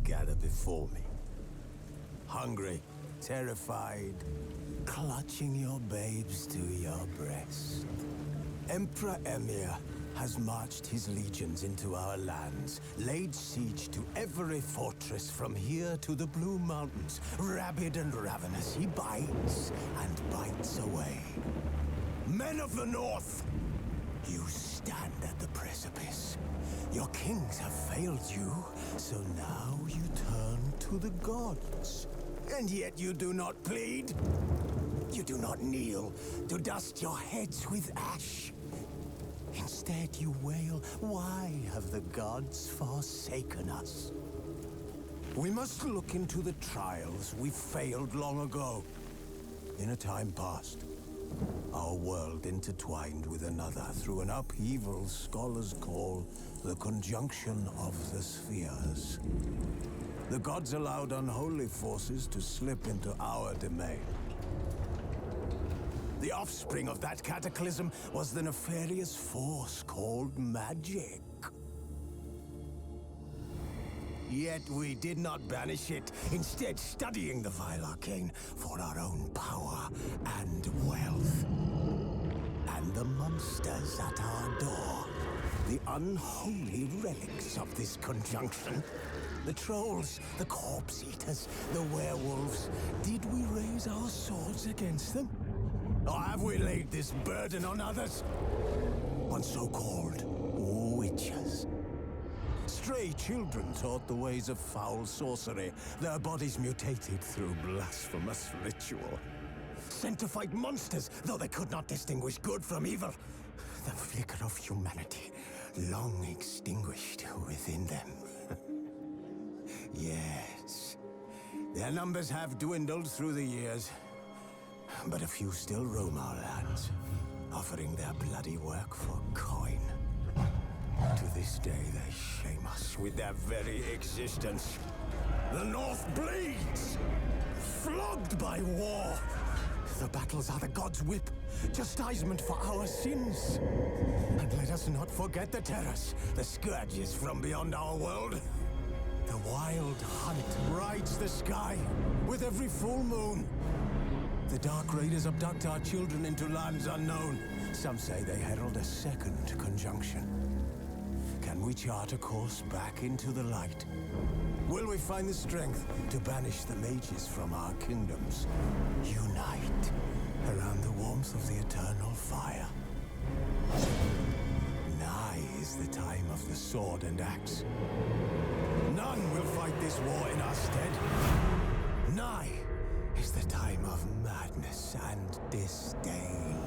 gather before me. Hungry, terrified, clutching your babes to your breast. Emperor Emhyr has marched his legions into our lands, laid siege to every fortress from here to the Blue Mountains. Rabid and ravenous, he bites and bites away. Men of the North, you stand at the precipice. Your kings have failed you, so now you turn to the gods. And yet you do not plead. You do not kneel to dust your heads with ash. Instead you wail, why have the gods forsaken us? We must look into the trials we failed long ago. In a time past, our world intertwined with another through an upheaval scholars call the conjunction of the spheres. The gods allowed unholy forces to slip into our domain. The offspring of that cataclysm was the nefarious force called magic. Yet we did not banish it, instead studying the vile arcane for our own power and wealth. And the monsters at our door, the unholy relics of this conjunction. The trolls, the corpse eaters, the werewolves. Did we raise our swords against them? Or have we laid this burden on others? On so-called witches. Stray children taught the ways of foul sorcery, their bodies mutated through blasphemous ritual. Sent to fight monsters, though they could not distinguish good from evil. The flicker of humanity, long extinguished within them. Yes, their numbers have dwindled through the years. But a few still roam our lands, offering their bloody work for coin. To this day, they shame us with their very existence. The North bleeds, flogged by war. The battles are the gods' whip, chastisement for our sins. And let us not forget the terrors, the scourges from beyond our world. The wild hunt rides the sky with every full moon. The Dark Raiders abduct our children into lands unknown. Some say they herald a second conjunction. Can we chart a course back into the light? Will we find the strength to banish the mages from our kingdoms? Unite around the warmth of the eternal fire. Nigh is the time of the sword and axe. None will fight this war in our stead. Nigh is the time of madness and disdain.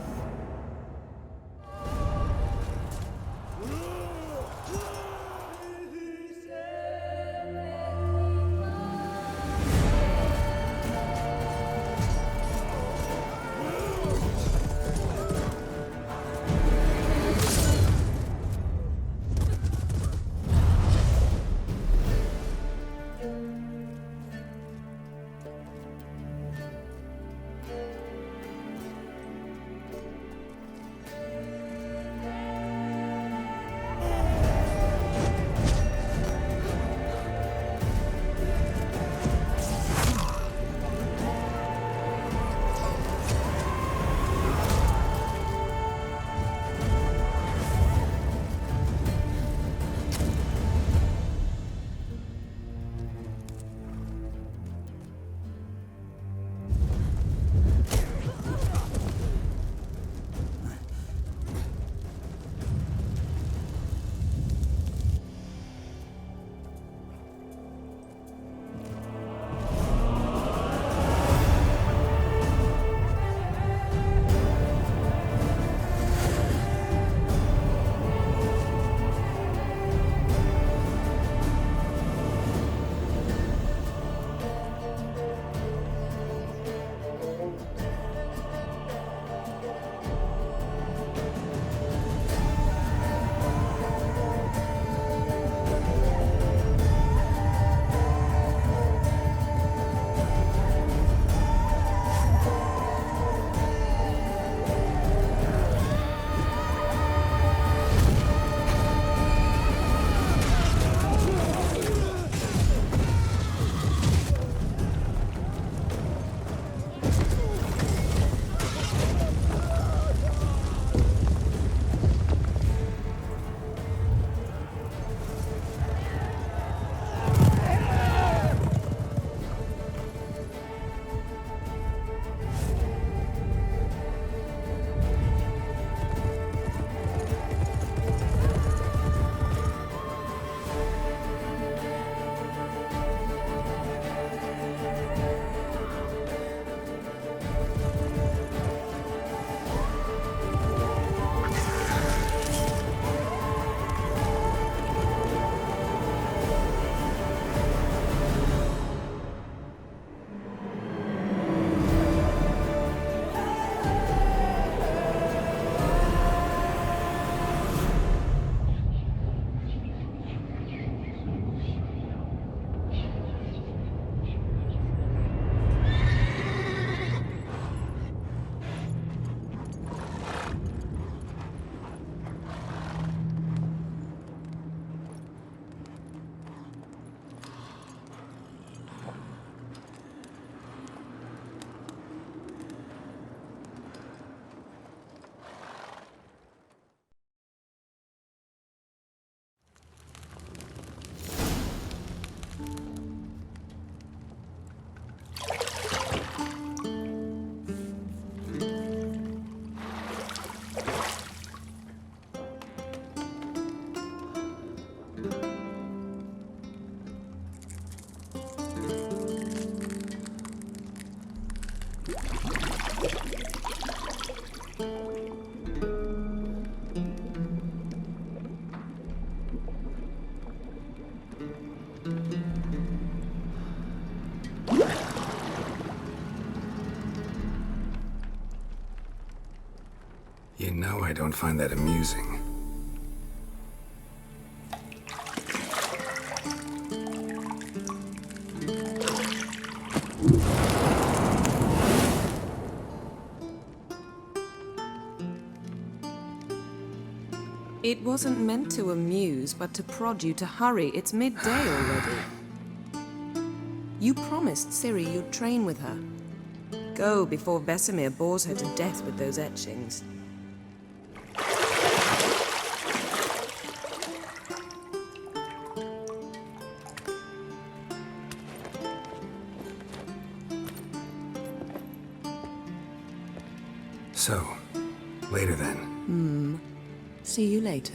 You know I don't find that amusing. It wasn't meant to amuse, but to prod you to hurry. It's midday already. You promised Ciri you'd train with her. Go before Vesemir bores her to death with those etchings. So, later then. See you later.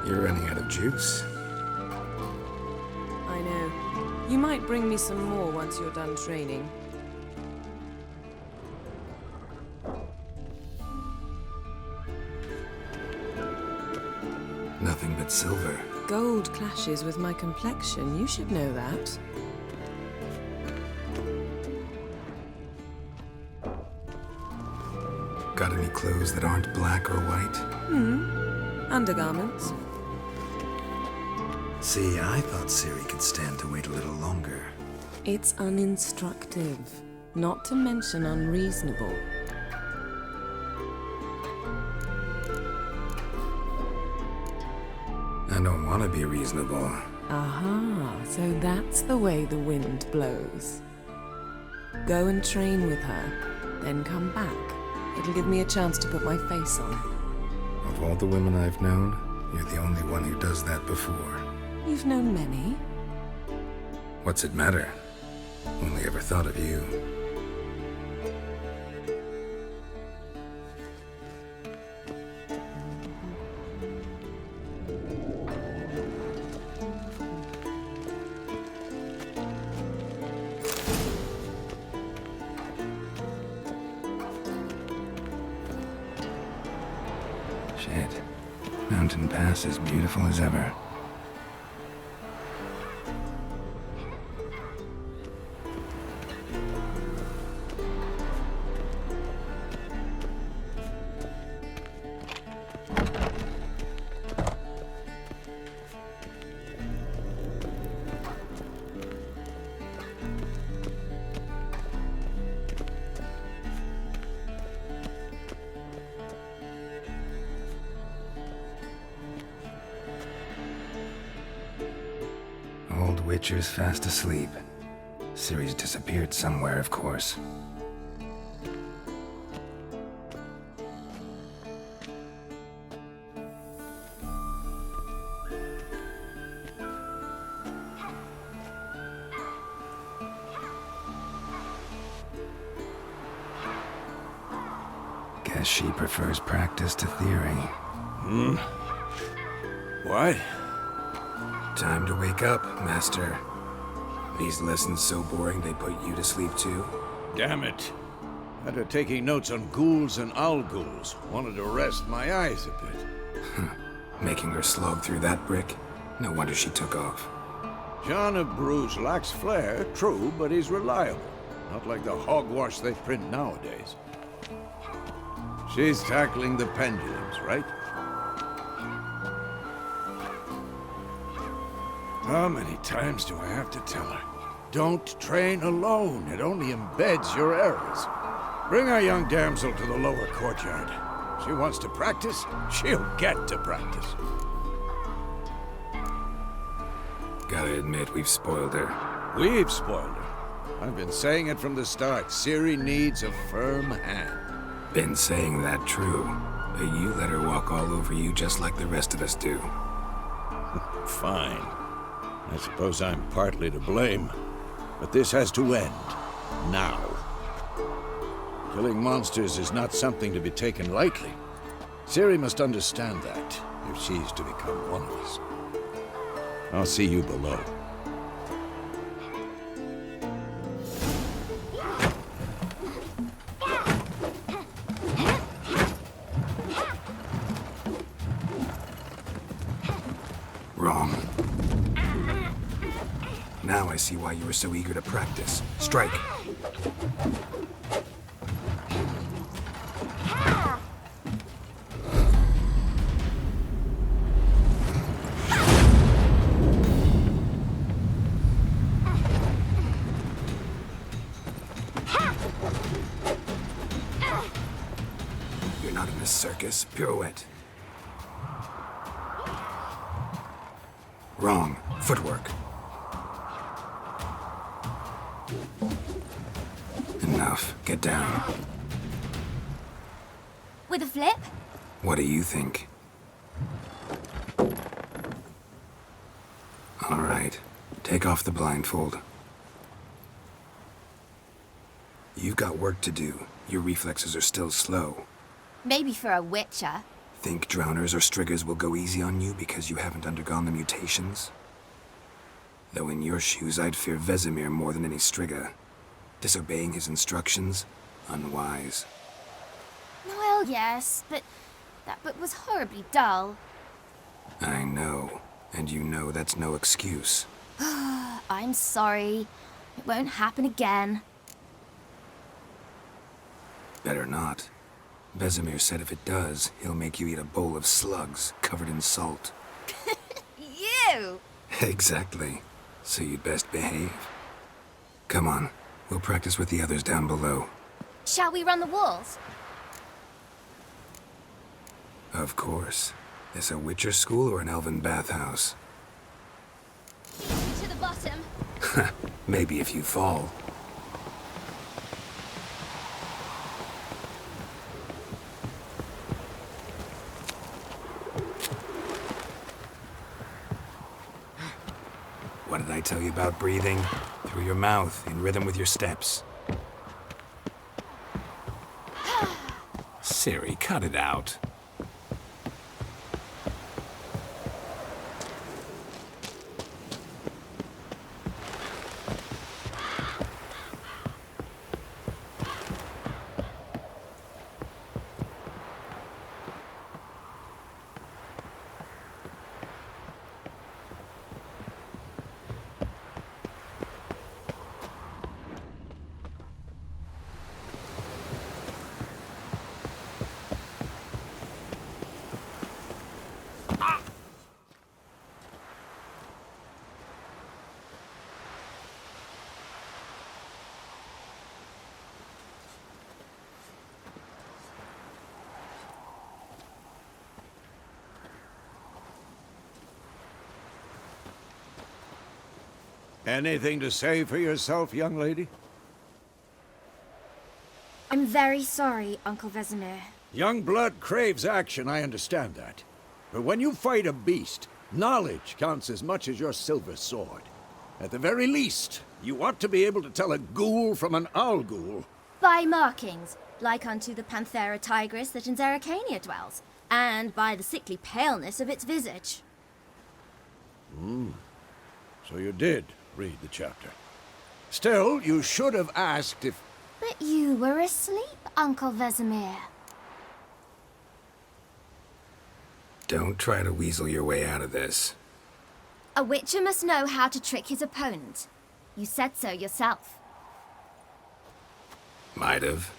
You're running out of juice. I know. You might bring me some more once you're done training. Nothing but silver. Gold clashes with my complexion. You should know that. Got any clothes that aren't black or white? Undergarments. See, I thought Ciri could stand to wait a little longer. It's uninstructive, not to mention unreasonable. I don't want to be reasonable. Aha, so that's the way the wind blows. Go and train with her, then come back. It'll give me a chance to put my face on. Of all the women I've known, you're the only one who does that before. You've known many. What's it matter? Only ever thought of you. Shit. Mountain Pass is beautiful as ever. Old Witcher's fast asleep. Ciri's disappeared somewhere, of course. Guess she prefers practice to theory. What? Time to wake up, Master. These lessons so boring they put you to sleep too? Damn it. After taking notes on ghouls and owl ghouls, wanted to rest my eyes a bit. Making her slog through that brick? No wonder she took off. John of Bruges lacks flair, true, but he's reliable. Not like the hogwash they print nowadays. She's tackling the pendulums, right? How many times do I have to tell her? Don't train alone. It only embeds your errors. Bring our young damsel to the lower courtyard. She wants to practice, she'll get to practice. Gotta admit, we've spoiled her. We've spoiled her. I've been saying it from the start. Ciri needs a firm hand. Been saying that true, but you let her walk all over you just like the rest of us do. Fine. I suppose I'm partly to blame. But this has to end. Now. Killing monsters is not something to be taken lightly. Ciri must understand that, if she's to become one of us. I'll see you below. Wrong. Now I see why you were so eager to practice. Strike. You're not in a circus. Pirouette. Wrong. Footwork. Enough. Get down. With a flip? What do you think? All right. Take off the blindfold. You've got work to do. Your reflexes are still slow. Maybe for a witcher. Think drowners or striggers will go easy on you because you haven't undergone the mutations? Though in your shoes, I'd fear Vesemir more than any strigger. Disobeying his instructions? Unwise. Well, yes, but that book was horribly dull. I know. And you know that's no excuse. I'm sorry. It won't happen again. Better not. Vesemir said if it does, he'll make you eat a bowl of slugs covered in salt. You! Exactly. So you'd best behave. Come on. We'll practice with the others down below. Shall we run the walls? Of course. This a Witcher school or an elven bathhouse? To the bottom. Maybe if you fall. What did I tell you about breathing? Through your mouth, in rhythm with your steps. Ciri, cut it out. Anything to say for yourself, young lady? I'm very sorry, Uncle Vesemir. Young blood craves action, I understand that. But when you fight a beast, knowledge counts as much as your silver sword. At the very least, you ought to be able to tell a ghoul from an owl ghoul. By markings, like unto the Panthera tigris that in Zerrikania dwells, and by the sickly paleness of its visage. So you did read the chapter. Still, you should have asked if... But you were asleep, Uncle Vesemir. Don't try to weasel your way out of this. A witcher must know how to trick his opponent. You said so yourself. Might have.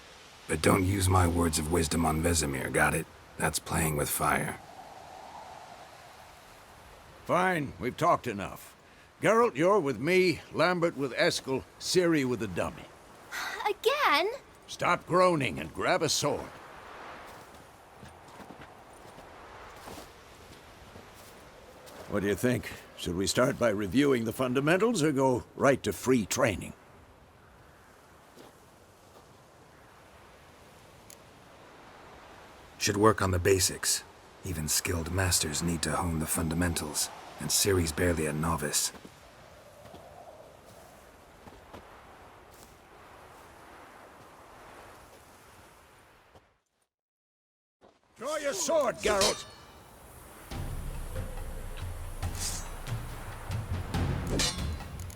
But don't use my words of wisdom on Vesemir, got it? That's playing with fire. Fine, we've talked enough. Geralt, you're with me, Lambert with Eskel, Ciri with the dummy. Again? Stop groaning and grab a sword. What do you think? Should we start by reviewing the fundamentals or go right to free training? Should work on the basics. Even skilled masters need to hone the fundamentals, and Ciri's barely a novice. Draw your sword, Geralt!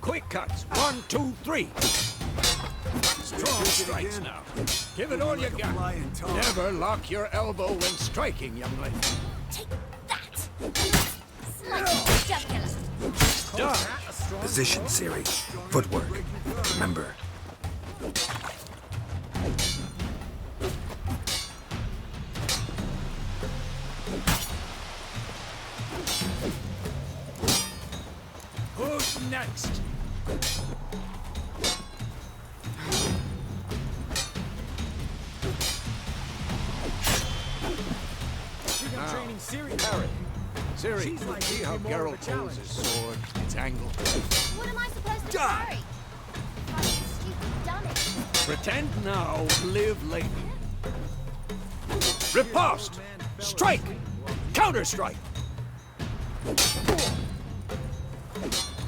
Quick cuts. 1, 2, 3. Strong strikes now. Give it all you got. Never lock your elbow when striking, young lady. Take that! Slice jugular. Dodge. Position, Ciri. Footwork. Remember. Who's next? Training Ciri. Parry. Ciri, She's like see how more of a Geralt holds challenge. his sword, its angle. What am I supposed to carry? Like a stupid dummy. Pretend now, live later. Riposte! Strike! Counter-strike!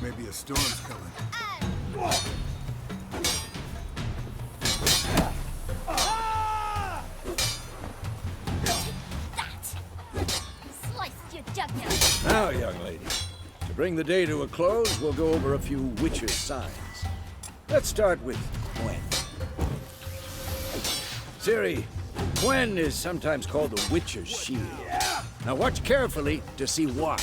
Maybe a storm's coming. Slice your jugular. Now, young lady, to bring the day to a close, we'll go over a few Witcher's signs. Let's start with Gwen. Ciri, Gwen is sometimes called the Witcher's Shield. Now watch carefully to see why.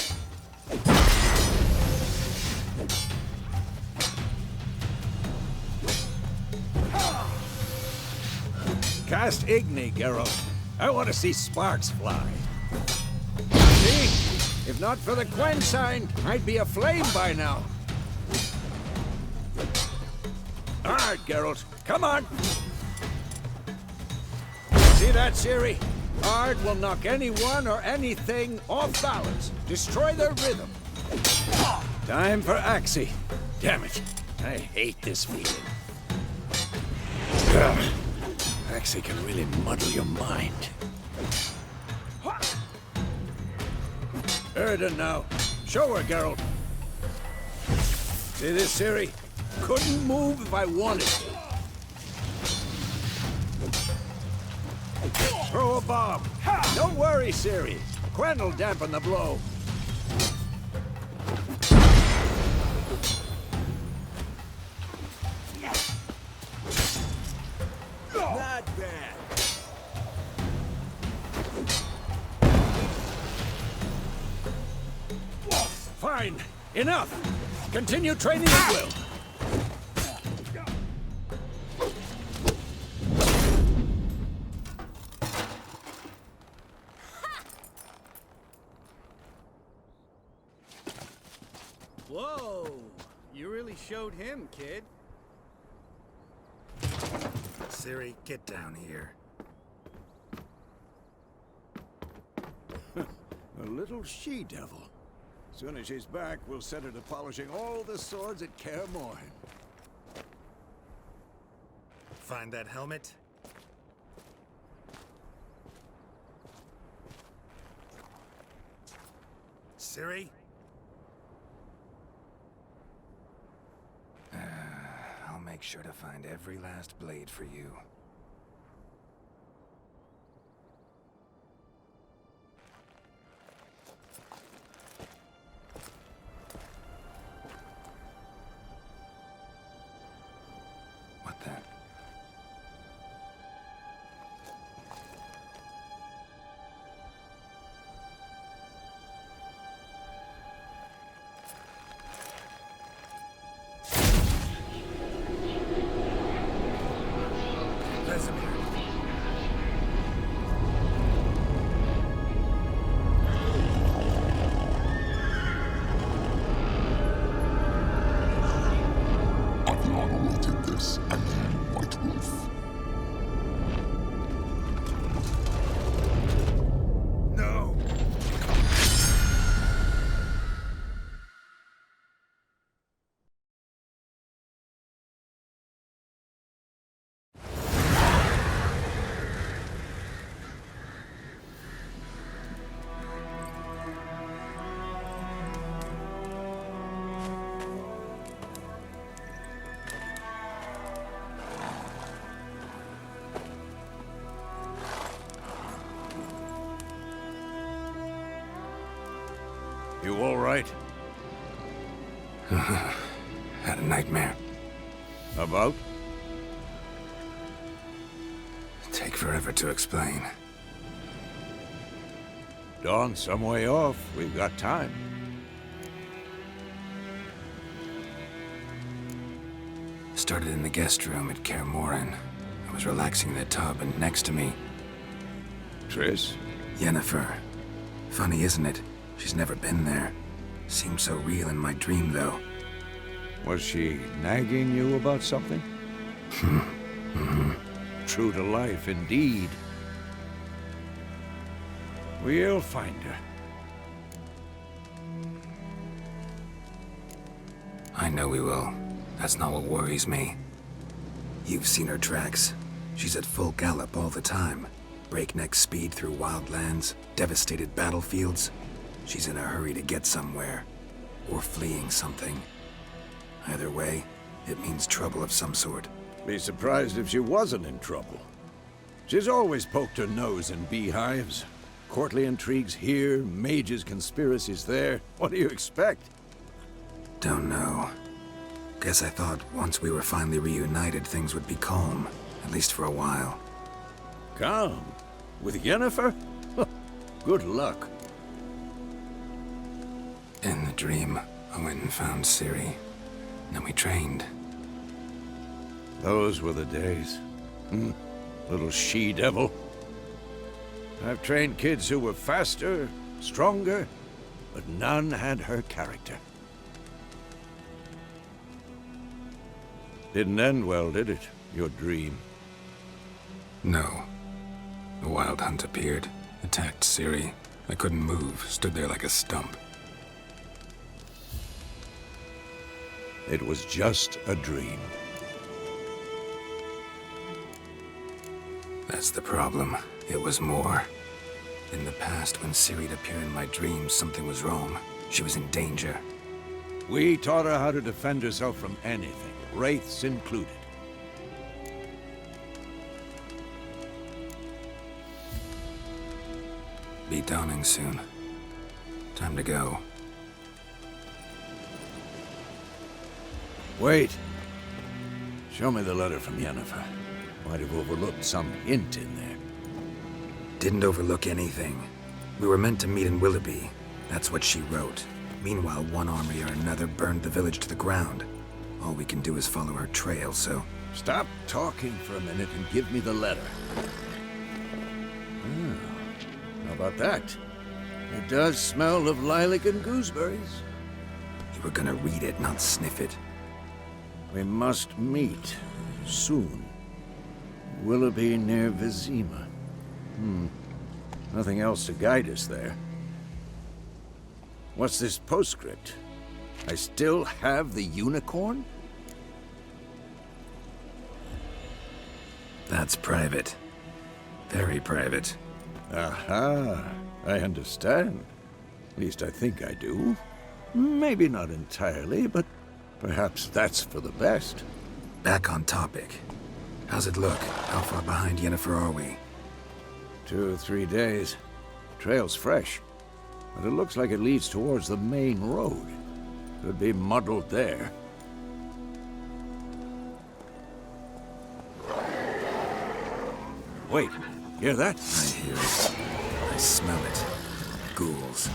Cast Igni, Geralt. I want to see sparks fly. See? If not for the Gwen sign, I'd be aflame by now. Hard, Geralt. Come on. See that, Ciri? Ard will knock anyone or anything off balance. Destroy their rhythm. Time for Axii. Damn it. I hate this feeling. Ugh. Axii can really muddle your mind. Erden now. Show her, Geralt. See this, Ciri? Couldn't move if I wanted to. Throw a bomb. Don't worry, Ciri. Gwen will dampen the blow. Not bad. Fine. Enough. Continue training at will. Whoa! You really showed him, kid. Ciri, get down here. A little she-devil. Soon as she's back, we'll set her to polishing all the swords at Kaer Morhen. Find that helmet? Ciri? I'll make sure to find every last blade for you. What the? You all right? Had a nightmare. About? Take forever to explain. Dawn's some way off. We've got time. Started in the guest room at Kaer Morhen. I was relaxing in the tub, and next to me, Triss? Yennefer. Funny, isn't it? She's never been there. Seemed so real in my dream, though. Was she nagging you about something? True to life, indeed. We'll find her. I know we will. That's not what worries me. You've seen her tracks. She's at full gallop all the time. Breakneck speed through wildlands, devastated battlefields. She's in a hurry to get somewhere. Or fleeing something. Either way, it means trouble of some sort. Be surprised if she wasn't in trouble. She's always poked her nose in beehives. Courtly intrigues here, mages' conspiracies there. What do you expect? Don't know. Guess I thought once we were finally reunited, things would be calm. At least for a while. Calm? With Yennefer? Good luck. In the dream, I went and found Ciri. Then we trained. Those were the days. Little she-devil. I've trained kids who were faster, stronger, but none had her character. Didn't end well, did it? Your dream? No. The Wild Hunt appeared, attacked Ciri. I couldn't move, stood there like a stump. It was just a dream. That's the problem. It was more. In the past, when Ciri'd appear in my dreams, something was wrong. She was in danger. We taught her how to defend herself from anything, wraiths included. Be dawning soon. Time to go. Wait. Show me the letter from Yennefer. Might have overlooked some hint in there. Didn't overlook anything. We were meant to meet in Willoughby. That's what she wrote. Meanwhile, one army or another burned the village to the ground. All we can do is follow her trail, so... Stop talking for a minute and give me the letter. How about that? It does smell of lilac and gooseberries. You were gonna read it, not sniff it. We must meet soon. Willoughby near Vizima. Nothing else to guide us there. What's this postscript? I still have the unicorn? That's private. Very private. Aha, I understand. At least I think I do. Maybe not entirely, but perhaps that's for the best. Back on topic. How's it look? How far behind Yennefer are we? 2 or 3 days. Trail's fresh, but it looks like it leads towards the main road. Could be muddled there. Wait, hear that? I hear it. I smell it. Ghouls.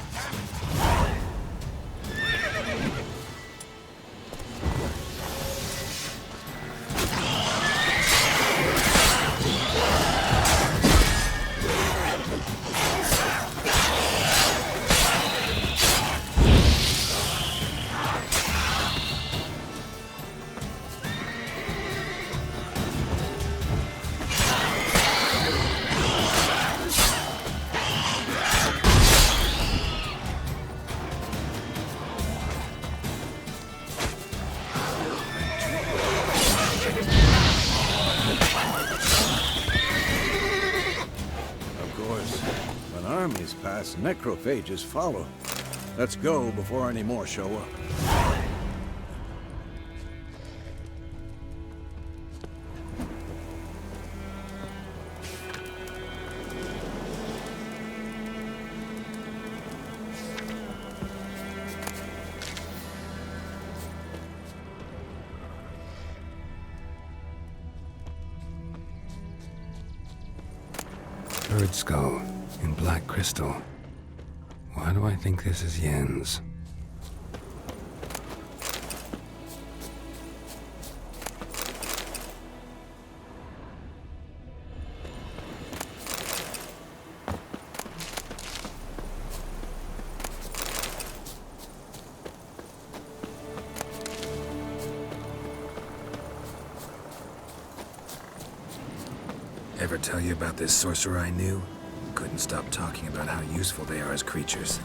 Armies pass, necrophages follow. Let's go before any more show up. Bird skull in black crystal. Why do I think this is Yen's? Ever tell you about this sorcerer I knew? Couldn't stop talking about how useful they are as creatures.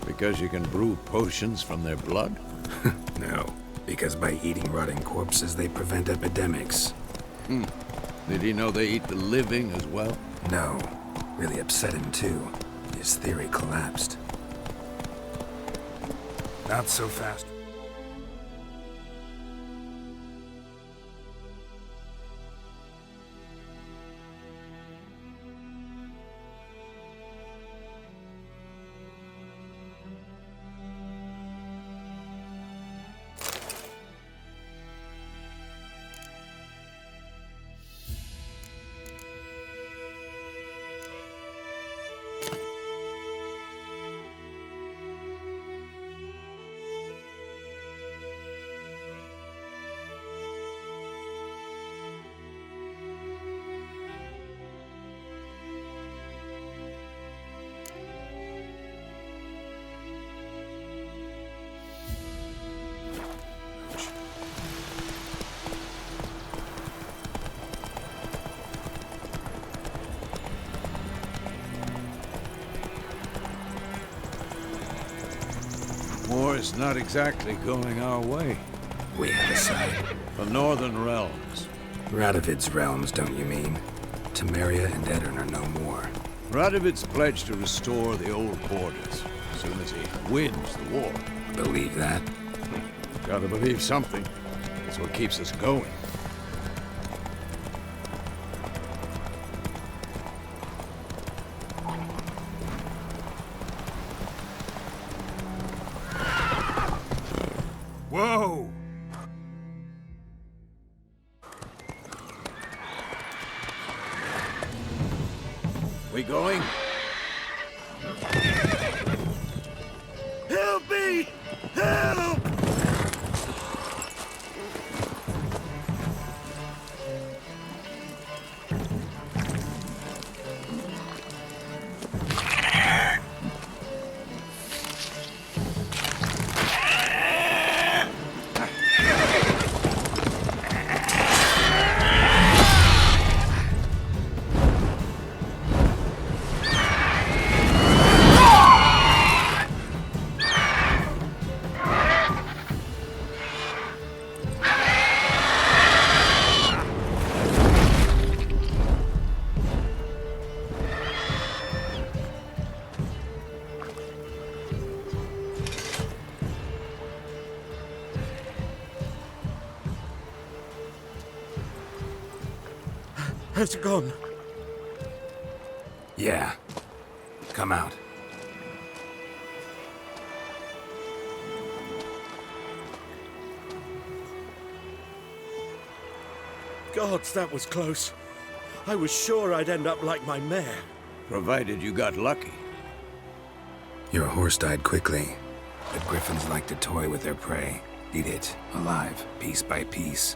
Because you can brew potions from their blood? No, because by eating rotting corpses, they prevent epidemics. Did he know they eat the living as well? No, really upset him too. His theory collapsed. Not so fast. War's not exactly going our way. We have a side. The Northern Realms. Radovid's realms, don't you mean? Temeria and Edirn are no more. Radovid's pledged to restore the old borders as soon as he wins the war. Believe that? Gotta believe something. It's what keeps us going. Whoa! We going? Help me! Help! Has it gone? Yeah. Come out. Gods, that was close. I was sure I'd end up like my mare. Provided you got lucky. Your horse died quickly, but griffins like to toy with their prey. Eat it, alive, piece by piece.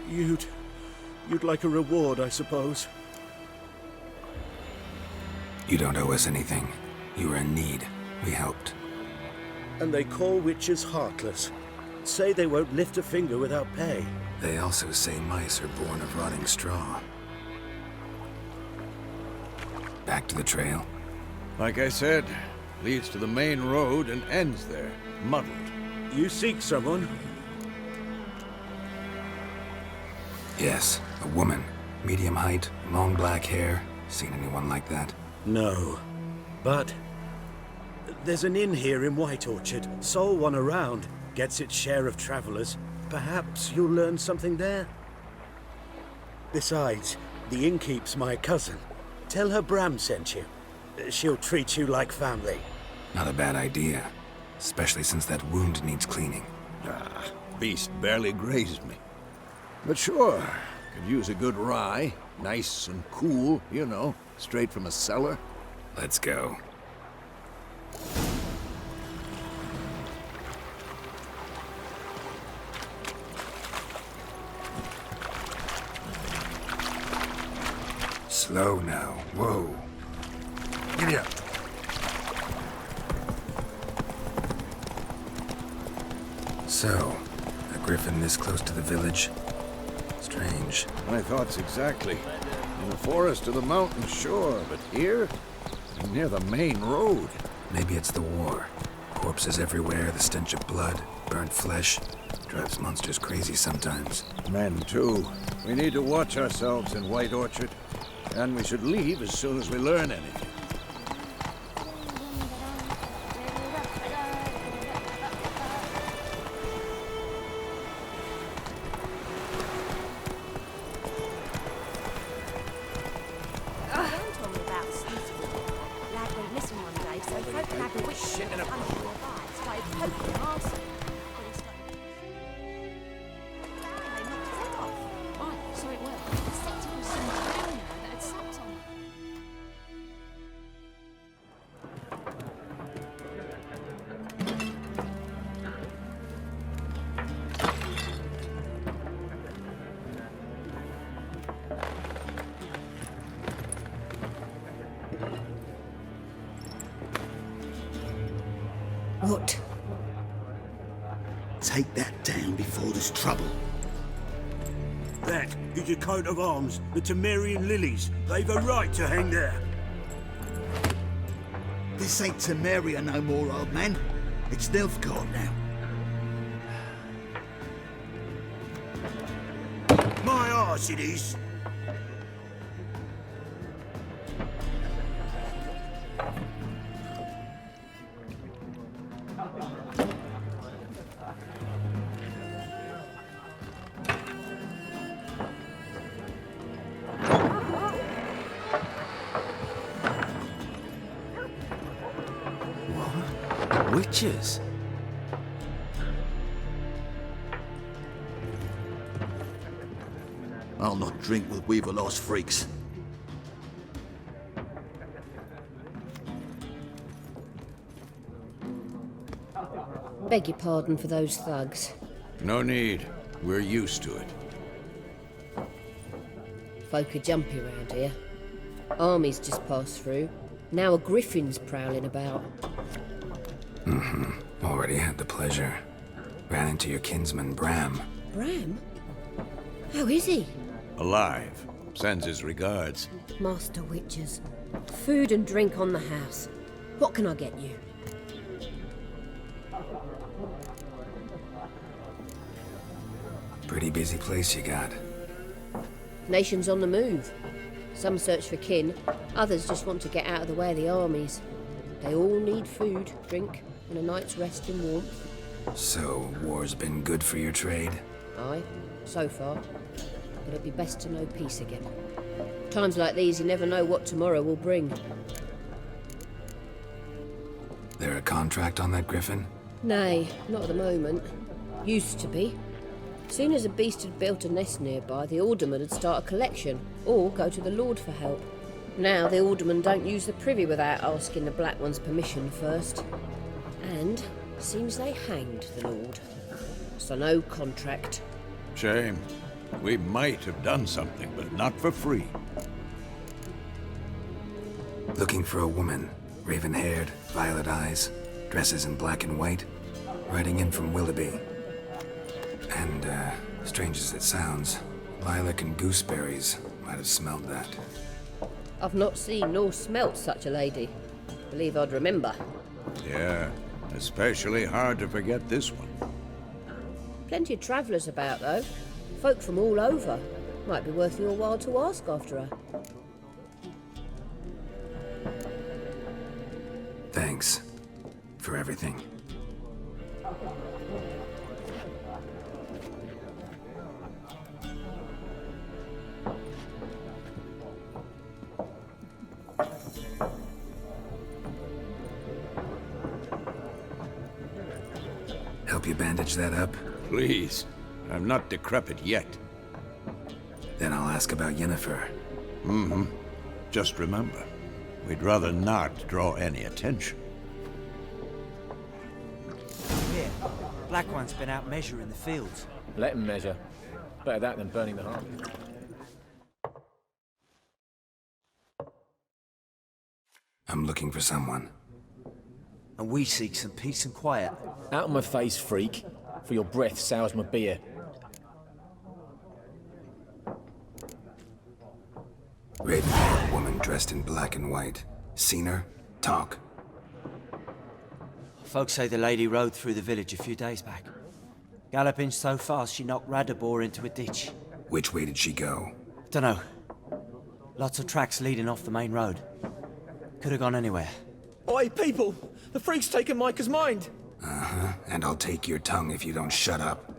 You'd like a reward, I suppose. You don't owe us anything. You were in need. We helped. And they call witches heartless. Say they won't lift a finger without pay. They also say mice are born of rotting straw. Back to the trail. Like I said, leads to the main road and ends there, muddled. You seek someone? Yes, a woman. Medium height, long black hair. Seen anyone like that? No. But there's an inn here in White Orchard. Sole one around. Gets its share of travelers. Perhaps you'll learn something there? Besides, the innkeep's my cousin. Tell her Bram sent you. She'll treat you like family. Not a bad idea. Especially since that wound needs cleaning. Beast barely grazed me. But sure, could use a good rye. Nice and cool, you know, straight from a cellar. Let's go. Slow now. Whoa. Giddy up. So, a griffin this close to the village? Strange. My thoughts exactly. In the forest or the mountains, sure, but here? Near the main road. Maybe it's the war. Corpses everywhere, the stench of blood, burnt flesh. Drives monsters crazy sometimes. Men, too. We need to watch ourselves in White Orchard. And we should leave as soon as we learn anything. What? Take that down before there's trouble. That is a coat of arms, the Temerian lilies. They've a right to hang there. This ain't Temeria no more, old man. It's Nilfgaard now. My arse it is. Witches? I'll not drink with Weaverlost freaks. Beg your pardon for those thugs. No need. We're used to it. Folk are jumpy around here. Armies just passed through. Now a griffin's prowling about. Already had the pleasure. Ran into your kinsman, Bram. Bram? How is he? Alive. Sends his regards. Master Witches. Food and drink on the house. What can I get you? Pretty busy place you got. Nations on the move. Some search for kin, others just want to get out of the way of the armies. They all need food, drink, and a night's rest in warmth. So, war's been good for your trade? Aye, so far. But it'd be best to know peace again. Times like these, you never know what tomorrow will bring. There a contract on that griffin? Nay, not at the moment. Used to be. Soon as a beast had built a nest nearby, the alderman would start a collection, or go to the Lord for help. Now the aldermen don't use the privy without asking the Black One's permission first. And seems they hanged the Lord. So no contract. Shame. We might have done something, but not for free. Looking for a woman. Raven-haired, violet eyes, dresses in black and white. Riding in from Willoughby. And, strange as it sounds, lilac and gooseberries might have smelled that. I've not seen nor smelt such a lady. Believe I'd remember. Yeah, especially hard to forget this one. Plenty of travellers about, though. Folk from all over. Might be worth your while to ask after her. Thanks for everything. Help you bandage that up? Please. I'm not decrepit yet. Then I'll ask about Yennefer. Just remember, we'd rather not draw any attention. Yeah, Black One's been out measuring the fields. Let him measure. Better that than burning the heart. I'm looking for someone. And we seek some peace and quiet. Out of my face, freak. For your breath sours my beer. Red-haired woman dressed in black and white. Seen her? Talk. Folks say the lady rode through the village a few days back. Galloping so fast she knocked Radabor into a ditch. Which way did she go? Dunno. Lots of tracks leading off the main road. Could have gone anywhere. Oi, people! The freak's taken Micah's mind! Uh-huh. And I'll take your tongue if you don't shut up.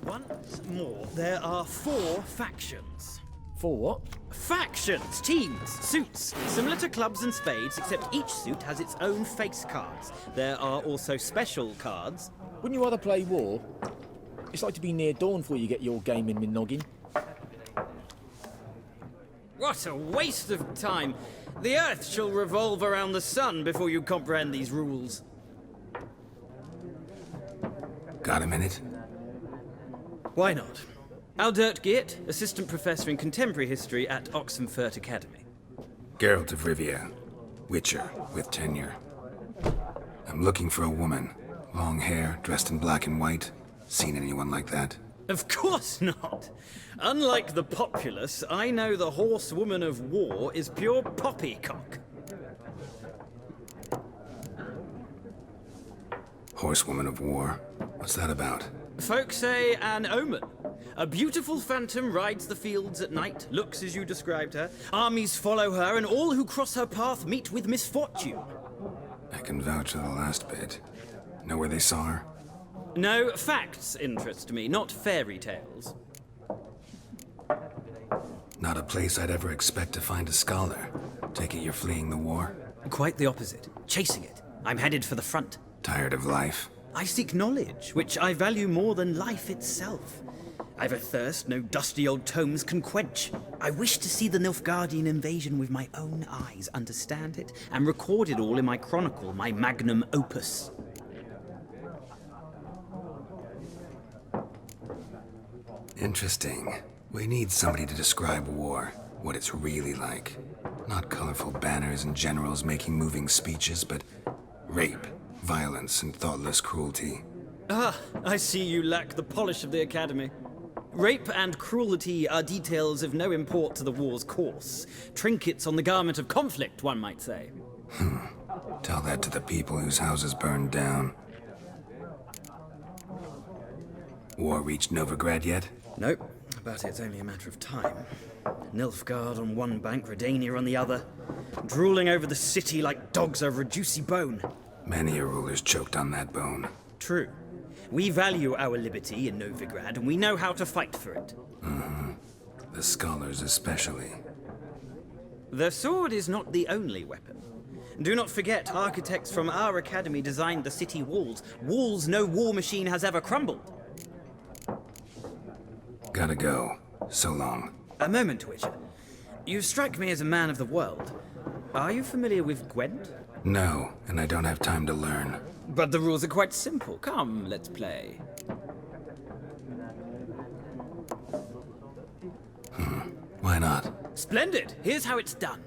Once more, there are 4 factions. For what? Factions, teams, suits, similar to clubs and spades, except each suit has its own face cards. There are also special cards. Wouldn't you rather play war? It's like to be near dawn before you get your game in noggin. What a waste of time! The Earth shall revolve around the sun before you comprehend these rules. Got a minute? Why not? Aldert Geert, Assistant Professor in Contemporary History at Oxenfurt Academy. Geralt of Rivia. Witcher, with tenure. I'm looking for a woman. Long hair, dressed in black and white. Seen anyone like that? Of course not! Unlike the populace, I know the horsewoman of war is pure poppycock. Horsewoman of war? What's that about? Folk say an omen. A beautiful phantom rides the fields at night, looks as you described her. Armies follow her, and all who cross her path meet with misfortune. I can vouch for the last bit. Know where they saw her? No, facts interest me, not fairy tales. Not a place I'd ever expect to find a scholar. Take it you're fleeing the war? Quite the opposite. Chasing it. I'm headed for the front. Tired of life? I seek knowledge, which I value more than life itself. I've a thirst no dusty old tomes can quench. I wish to see the Nilfgaardian invasion with my own eyes, understand it, and record it all in my chronicle, my magnum opus. Interesting. We need somebody to describe war, what it's really like. Not colorful banners and generals making moving speeches, but rape, violence, and thoughtless cruelty. Ah, I see you lack the polish of the Academy. Rape and cruelty are details of no import to the war's course. Trinkets on the garment of conflict, one might say. Tell that to the people whose houses burned down. War reached Novigrad yet? Nope, but it's only a matter of time. Nilfgaard on one bank, Redania on the other, drooling over the city like dogs over a juicy bone. Many a ruler's choked on that bone. True. We value our liberty in Novigrad, and we know how to fight for it. The scholars especially. The sword is not the only weapon. Do not forget, architects from our academy designed the city walls. Walls no war machine has ever crumbled. Gotta go. So long. A moment, Witcher. You strike me as a man of the world. Are you familiar with Gwent? No, and I don't have time to learn. But the rules are quite simple. Come, let's play. Why not? Splendid! Here's how it's done.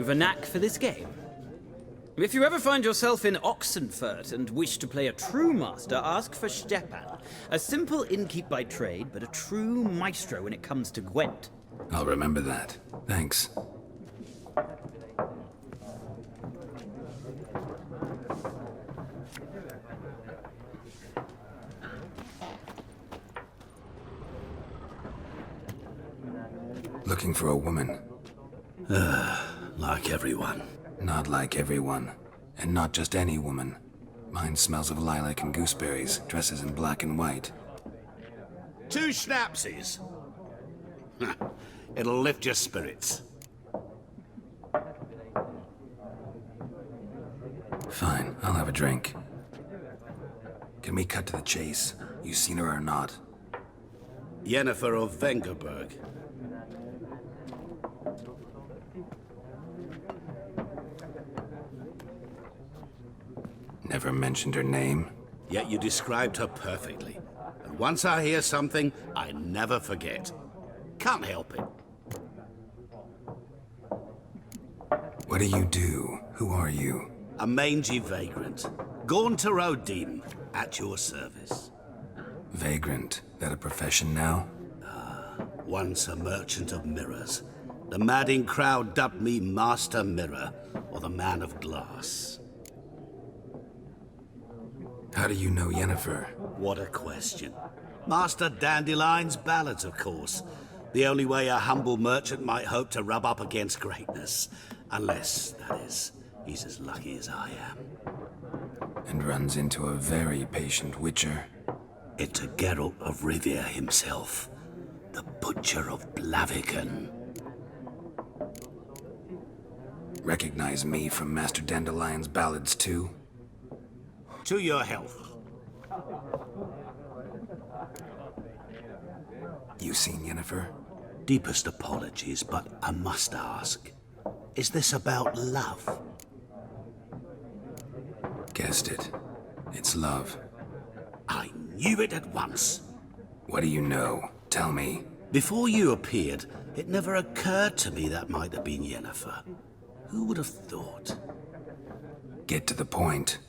You've a knack for this game. If you ever find yourself in Oxenfurt and wish to play a true master, ask for Stepan. A simple innkeep by trade, but a true maestro when it comes to Gwent. I'll remember that. Thanks. Looking for a woman. Like everyone. Not like everyone. And not just any woman. Mine smells of lilac and gooseberries, dresses in black and white. 2 schnapsies. It'll lift your spirits. Fine, I'll have a drink. Can we cut to the chase? You seen her or not? Yennefer of Vengerberg. Never mentioned her name. Yet you described her perfectly. And once I hear something, I never forget. Can't help it. What do you do? Who are you? A mangy vagrant. Gaunter Odin, at your service. Vagrant. That a profession now? Once a merchant of mirrors. The madding crowd dubbed me Master Mirror, or the Man of Glass. How do you know Yennefer? What a question. Master Dandelion's ballads, of course. The only way a humble merchant might hope to rub up against greatness. Unless, that is, he's as lucky as I am. And runs into a very patient witcher. Into Geralt of Rivia himself. The Butcher of Blaviken. Recognize me from Master Dandelion's ballads too? To your health. You seen Yennefer? Deepest apologies, but I must ask. Is this about love? Guessed it. It's love. I knew it at once. What do you know? Tell me. Before you appeared, it never occurred to me that might have been Yennefer. Who would have thought? Get to the point.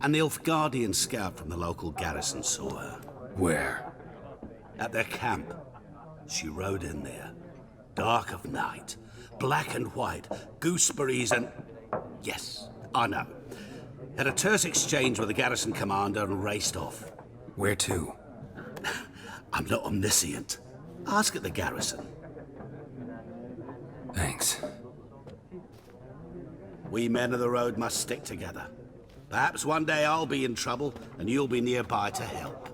An Nilfgaardian scout from the local garrison saw her. Where? At their camp. She rode in there. Dark of night. Black and white. Gooseberries and... Yes, I know. Had a terse exchange with the garrison commander and raced off. Where to? I'm not omniscient. Ask at the garrison. Thanks. We men of the road must stick together. Perhaps one day I'll be in trouble and you'll be nearby to help.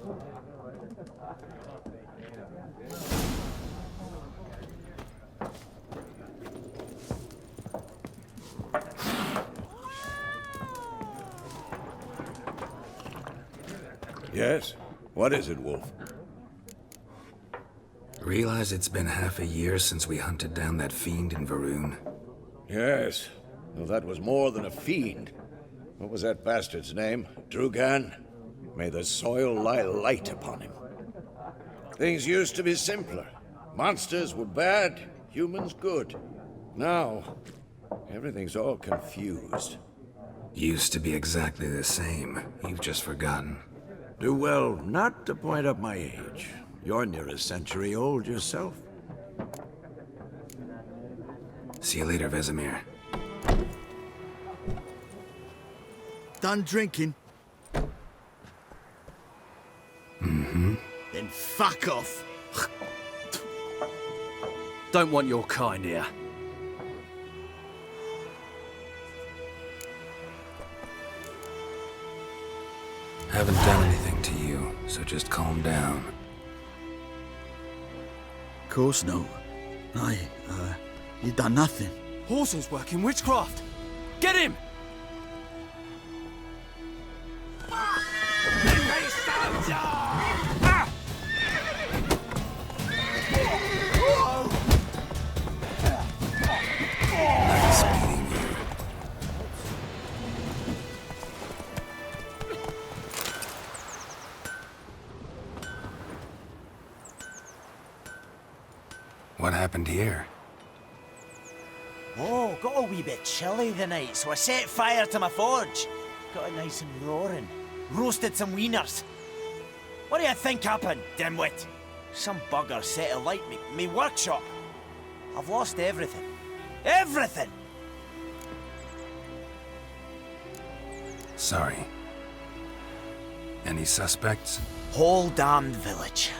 Yes? What is it, Wolf? Realize it's been half a year since we hunted down that fiend in Varun? Yes. Well, that was more than a fiend. What was that bastard's name? Drugan? May the soil lie light upon him. Things used to be simpler. Monsters were bad, humans good. Now, everything's all confused. Used to be exactly the same. You've just forgotten. Do well not to point up my age. You're near a century old yourself. See you later, Vesemir. Done drinking? Mm-hmm. Then fuck off. Don't want your kind here. Haven't done anything to you, so just calm down. Of course no. You done nothing. Horson's working witchcraft. Get him! Nice meeting you. What happened here? Oh, got a wee bit chilly the night, so I set fire to my forge. Got it nice and roaring. Roasted some wieners. What do you think happened, dimwit? Some bugger set alight me workshop. I've lost everything. Everything! Sorry. Any suspects? Whole damned village.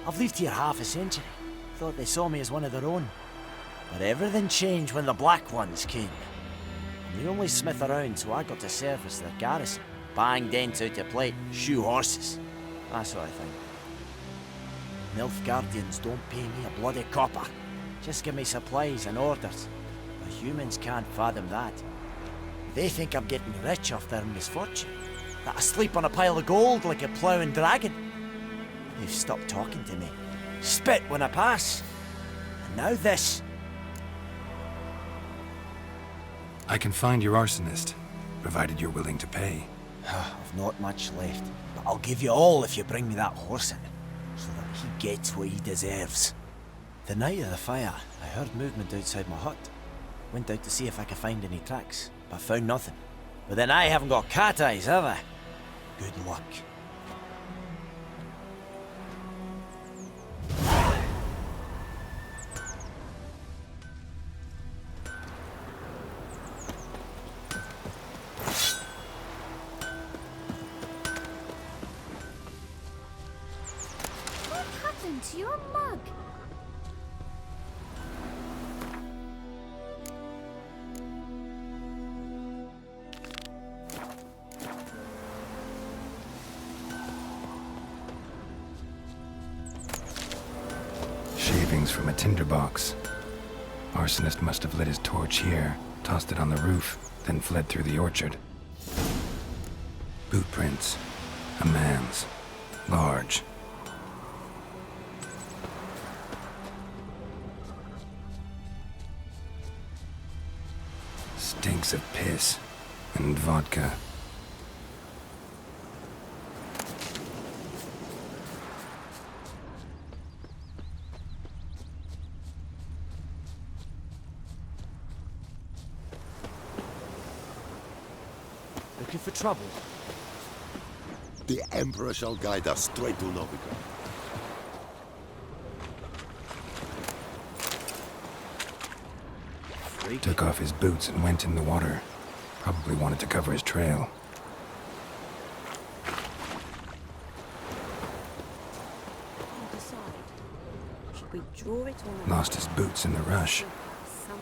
I've lived here half a century. Thought they saw me as one of their own. But everything changed when the Black Ones came. I'm the only smith around, so I got to service their garrison. Bang dents out your plate, shoe horses. That sort of thing. Nilfgaardians don't pay me a bloody copper. Just give me supplies and orders. The humans can't fathom that. They think I'm getting rich off their misfortune. That I sleep on a pile of gold like a ploughing dragon. They've stopped talking to me. Spit when I pass. And now this. I can find your arsonist, provided you're willing to pay. I've not much left, but I'll give you all if you bring me that horse in, so that he gets what he deserves. The night of the fire, I heard movement outside my hut. Went out to see if I could find any tracks, but found nothing. But then I haven't got cat eyes, have I? Good luck. What happened to your mug? Shavings from a tinderbox. Arsonist must have lit his torch here, tossed it on the roof, then fled through the orchard. Boot prints. A man's. Large. Stinks of piss and vodka. Looking for trouble? The Emperor shall guide us straight to Novigrad. Took off his boots and went in the water. Probably wanted to cover his trail. Should we draw it or not? Lost his boots in the rush. Something.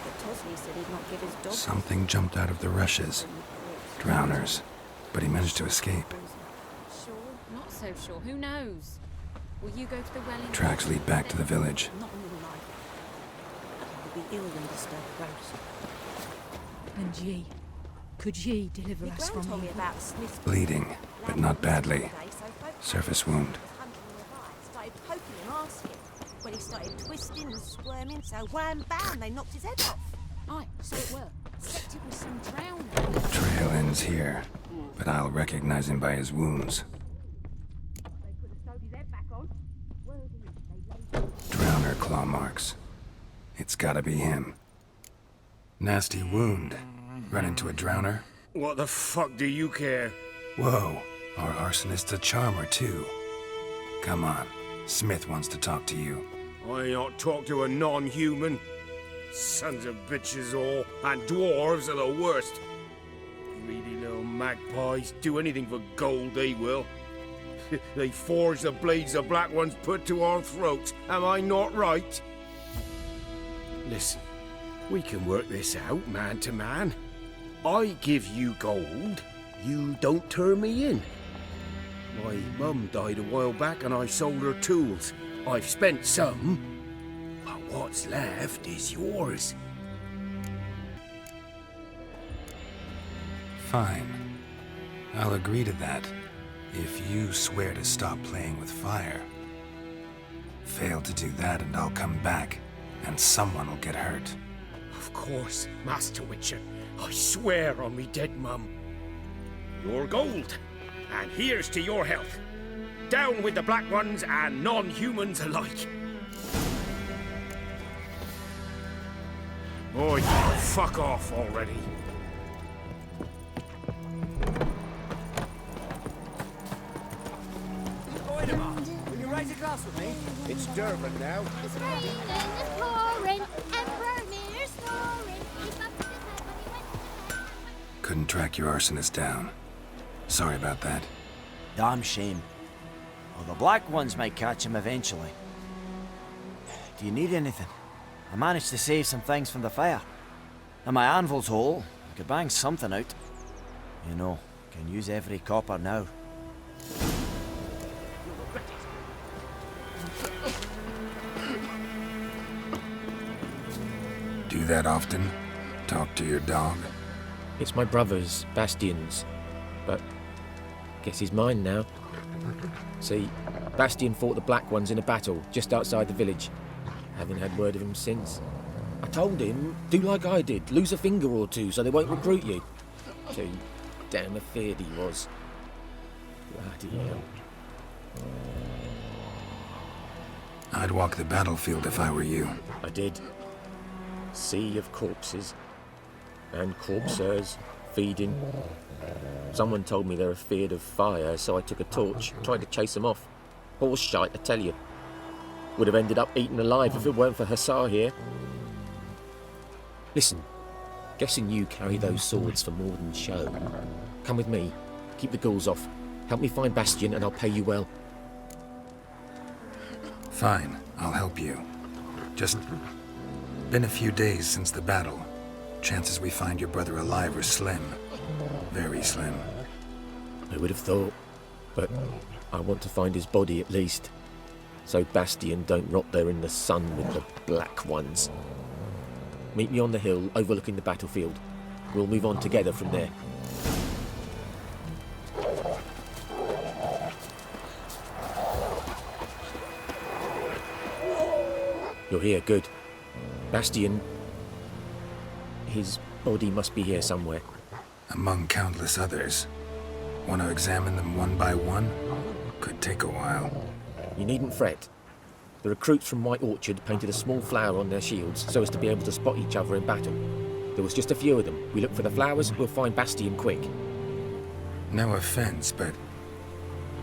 But Tosley said he'd not give his dog. Something jumped out of the rushes. Drowners. But he managed to escape. Sure, not so sure. Who knows? Will you go to the well in Tracks lead back to the village. Not in real life. That would be ill when disturbed gross. And ye? Could ye deliver us from told me evil? about Smith's Bleeding, but not badly. Surface wound. Started poking and asking. When he started twisting and squirming, so wham bam, they knocked his head off. Aye, so it were. Except it was some drowning. Trail ends here, but I'll recognize him by his wounds. Drowner claw marks. It's gotta be him. Nasty wound. Run into a drowner? What the fuck do you care? Whoa, our arsonist's a charmer too. Come on, Smith wants to talk to you. I ain't not talk to a non-human. Sons of bitches all, and dwarves are the worst. Greedy little magpies, do anything for gold they will. They forge the blades the Black Ones put to our throats, am I not right? Listen, we can work this out man to man. I give you gold, you don't turn me in. My mum died a while back and I sold her tools. I've spent some, but what's left is yours. Fine. I'll agree to that, if you swear to stop playing with fire. Fail to do that and I'll come back, and someone will get hurt. Of course, Master Witcher. I swear on me dead mum. Your gold, and here's to your health. Down with the Black Ones and non-humans alike. Oi, fuck off already. Will you raise a glass with me? It's Durban now. It's raining, it's pouring, Emperor Mirror snoring. He bumped his head when he went to the Couldn't track your arsonist down. Sorry about that. Damn shame. Well, the black ones might catch him eventually. Do you need anything? I managed to save some things from the fire. And my anvil's whole. I could bang something out. You know, can use every copper now. Do that often? Talk to your dog? It's my brother's, Bastian's. But guess he's mine now. See, Bastian fought the Black Ones in a battle just outside the village. Haven't had word of him since. I told him, do like I did, lose a finger or two so they won't recruit you. Too damn afeard he was. Bloody hell. I'd walk the battlefield if I were you. I did. Sea of corpses. And corpsers, feeding. Someone told me they're afeard of fire, so I took a torch, tried to chase them off. Horse shite, I tell you. Would have ended up eaten alive if it weren't for Hussar here. Listen, guessing you carry those swords for more than show. Come with me, keep the ghouls off. Help me find Bastian and I'll pay you well. Fine, I'll help you. Just been a few days since the battle. Chances we find your brother alive are slim. Very slim. I would have thought, but I want to find his body at least. So Bastian don't rot there in the sun with the Black Ones. Meet me on the hill overlooking the battlefield. We'll move on together from there. You're here, good. Bastian... his body must be here somewhere. Among countless others. Want to examine them one by one? Could take a while. You needn't fret. The recruits from White Orchard painted a small flower on their shields so as to be able to spot each other in battle. There was just a few of them. We look for the flowers, we'll find Bastian quick. No offense, but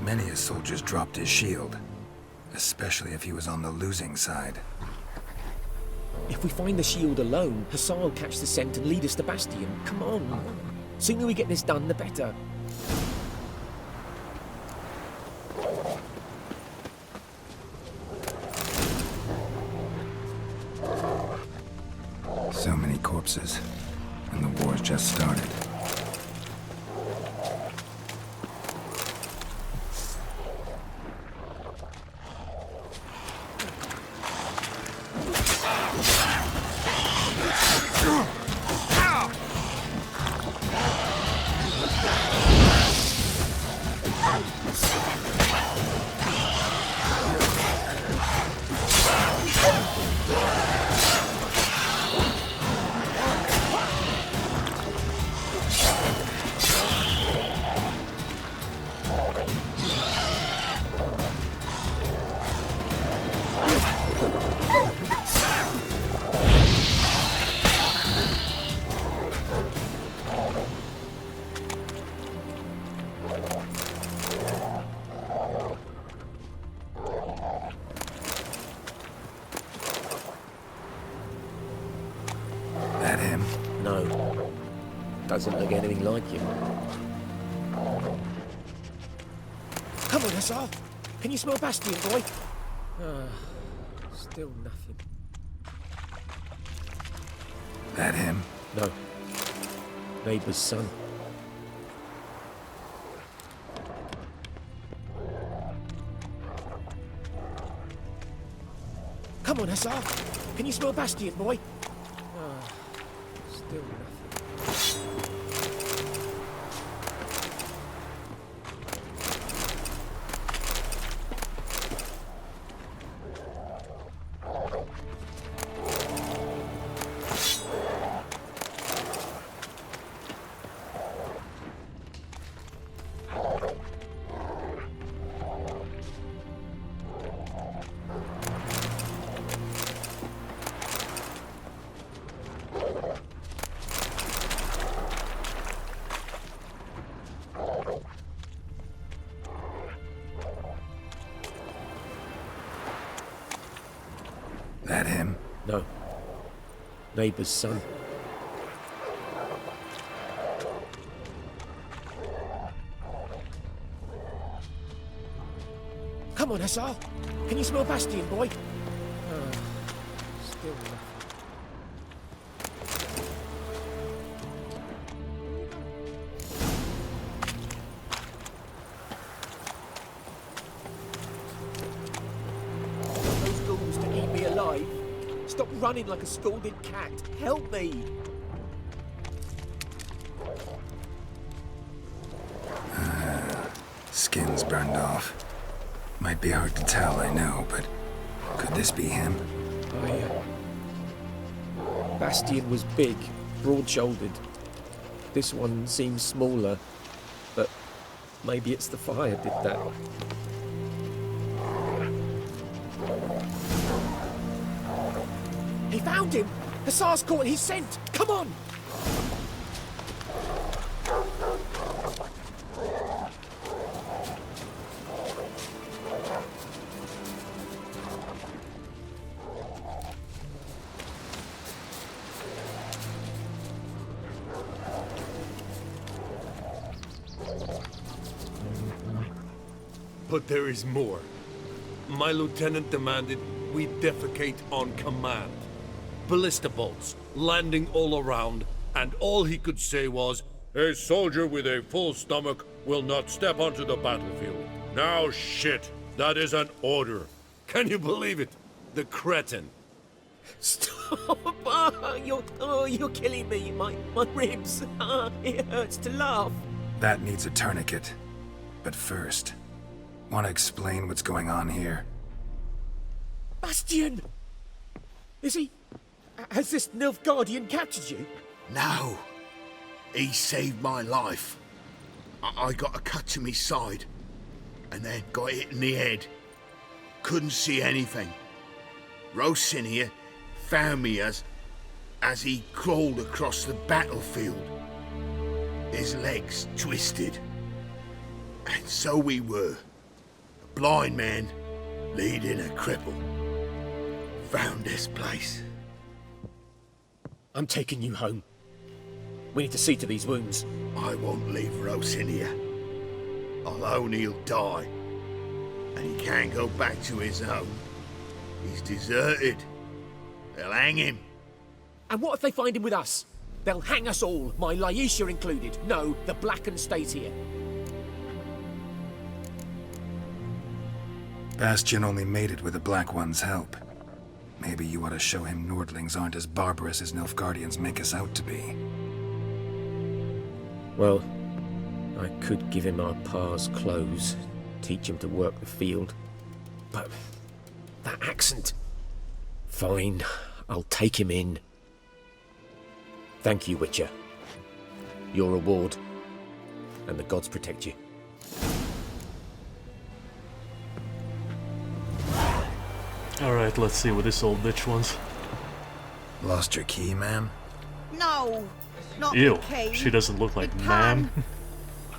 many a soldier's dropped his shield. Especially if he was on the losing side. If we find the shield alone, Hussar will catch the scent and lead us to Bastian. Come on. Sooner we get this done, the better. So many corpses, and the war's just started. That him? No. Doesn't look anything like him. Come on, Hussar! Can you smell Bastian, boy? Still nothing. That him? No. Neighbour's son. Come on, Hussar! Can you smell Bastian, boy? Still nothing. That him? No. Neighbour's son. Come on, Hussar. Can you smell Bastion, boy? Still nothing. Those ghouls to keep me alive. Stop running like a scalded cat. Help me. Skin's burned off. Might be hard to tell, I know, but could this be him? Bastion was big, broad-shouldered. This one seems smaller, but maybe it's the fire did that. He found him! Hussar's caught his scent! Come on! But there is more. My lieutenant demanded we defecate on command. Ballista bolts, landing all around, and all he could say was, "A soldier with a full stomach will not step onto the battlefield." Now shit, that is an order. Can you believe it? The cretin. Stop! You're killing me. My ribs. It hurts to laugh. That needs a tourniquet. But first, want to explain what's going on here? Bastion! Is he... Has this Nilfgaardian captured you? No. He saved my life. I got a cut to me side, and then got hit in the head. Couldn't see anything. Rosinia found me as he crawled across the battlefield. His legs twisted. And so we were. A blind man leading a cripple. Found this place. I'm taking you home. We need to see to these wounds. I won't leave Rosinia. Alone he'll die. And he can't go back to his own. He's deserted. They'll hang him. And what if they find him with us? They'll hang us all, my Laisha included. No, the Blacken stays here. Bastion only made it with the Black One's help. Maybe you ought to show him Nordlings aren't as barbarous as Nilfgaardians make us out to be. Well, I could give him our pa's clothes, teach him to work the field. But that accent... Fine, I'll take him in. Thank you, Witcher. Your reward, and the gods protect you. Alright, let's see what this old bitch wants. Lost your key, ma'am? No, not Ew, the key. she doesn't look like The ma'am. pan.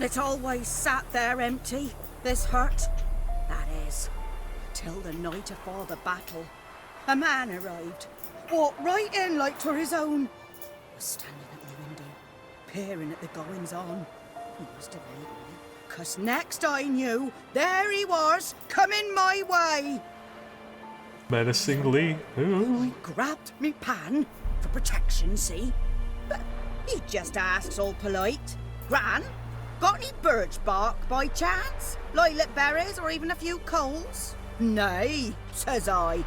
It always sat there empty, this hut. That is, till the night afore the battle. A man arrived, walked right in like 'twere his own. Was standing at the window, peering at the goings-on. He must have made me, 'cause next I knew, there he was, coming my way. Menacingly. Ooh. Grabbed me pan for protection, see? But he just asks all polite. Gran, got any birch bark by chance? Lilac berries or even a few coals? Nay, says I.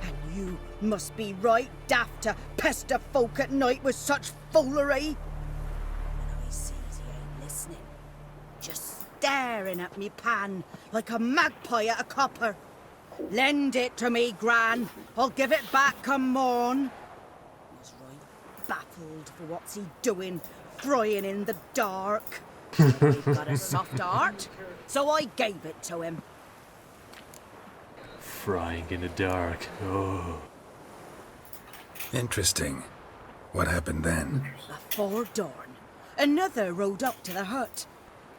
And you must be right daft to pester folk at night with such foolery. And I sees he ain't listening. Just staring at me pan like a magpie at a copper. Lend it to me, Gran. I'll give it back come morn. Was right baffled for what's he doing, frying in the dark. He'd got a soft heart, so I gave it to him. Frying in the dark. Oh. Interesting. What happened then? Afore dawn, another rode up to the hut.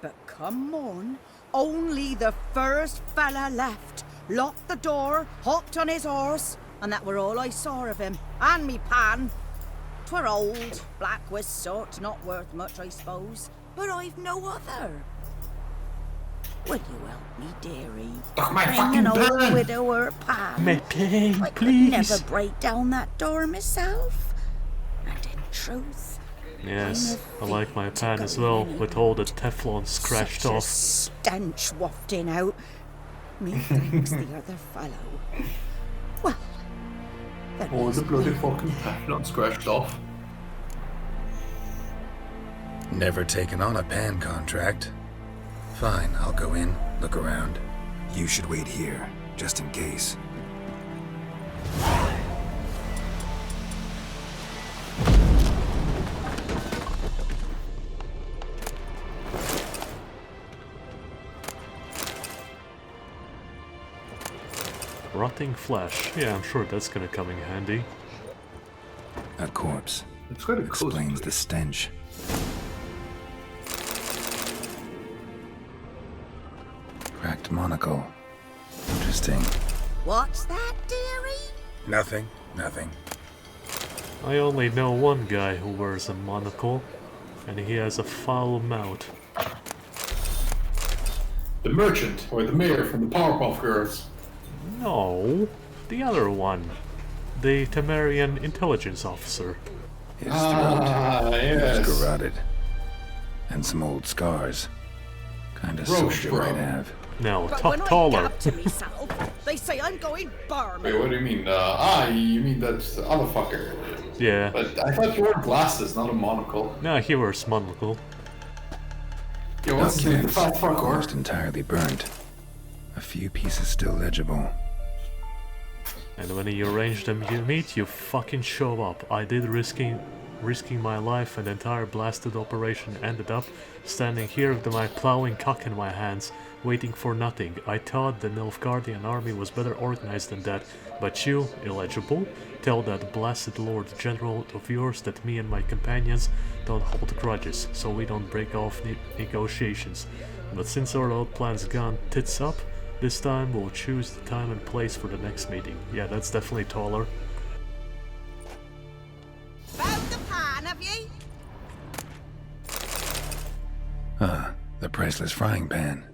But come morn, only the first fella left. Locked the door, hopped on his horse, and that were all I saw of him, and me pan. 'Twere old, black with soot, not worth much, I suppose, but I've no other. Will you help me, dearie? my Bring fucking an old pan. widower pan. My pan, I could please. never break down that door myself. And in truth, Yes, I like my pan as well, with all the Teflon scratched such a off. stench wafting out. Methinks the other fellow. Well, there All is the bloody me. fucking Teflon scratched off. Never taken on a pan contract. Fine, I'll go in, look around. You should wait here, just in case. Rotting flesh. Yeah, I'm sure that's gonna come in handy. A corpse. It's quite a cozy explains the stench. Cracked monocle. Interesting. What's that, dearie? Nothing. I only know one guy who wears a monocle, and he has a foul mouth. The merchant, or the mayor from the Powerpuff Girls. No, the other one. The Temerian intelligence officer. His throat yes. was garroted. And some old scars. Kinda Roche, soldier bro. might have. No, But when I taller. gab to myself, they say I'm going barman. Wait, what do you mean? You mean that other fucker? Yeah. But I thought you wore glasses, not a monocle. No, he wears monocle. Yo, what's his name? The Documents fat fucker? almost entirely burnt. A few pieces still legible. And when you arrange them you meet, you fucking show up. I did risking my life, and the entire blasted operation ended up standing here with my plowing cock in my hands, waiting for nothing. I thought the Nilfgaardian army was better organized than that, but you, illegible, tell that blasted Lord General of yours that me and my companions don't hold grudges, so we don't break off negotiations. But since our old plan's gone tits up, this time we'll choose the time and place for the next meeting. Yeah, that's definitely taller. Found the pan, have ye? The priceless frying pan.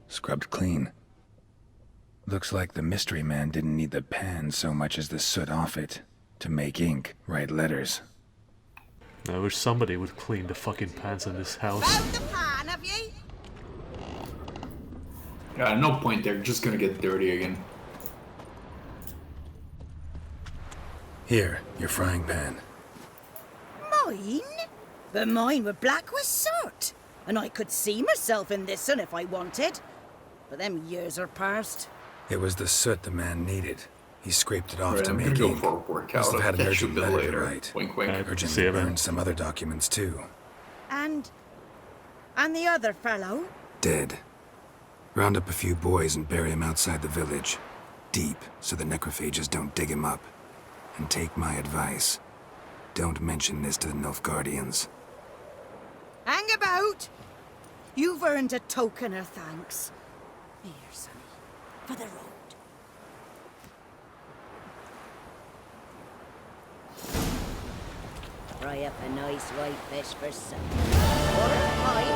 Scrubbed clean. Looks like the mystery man didn't need the pan so much as the soot off it. To make ink, write letters. I wish somebody would clean the fucking pans in this house. Found the pan, have ye? Yeah, no point, they're just gonna get dirty again. Here, your frying pan. Mine? But mine were black with soot. And I could see myself in this one if I wanted. But them years are past. It was the soot the man needed. He scraped it off Right, to I'm make gonna go ink. for a workout. Must have had an I'll catch you urgent a bit letter to later. write. Wink, wink. Urgently burned some other documents too. And the other fellow? Dead. Round up a few boys and bury him outside the village. Deep, so the necrophages don't dig him up. And take my advice. Don't mention this to the Nilfgaardians. Hang about! You've earned a token of thanks. Here, sonny, for the road. Fry up a nice white fish for supper.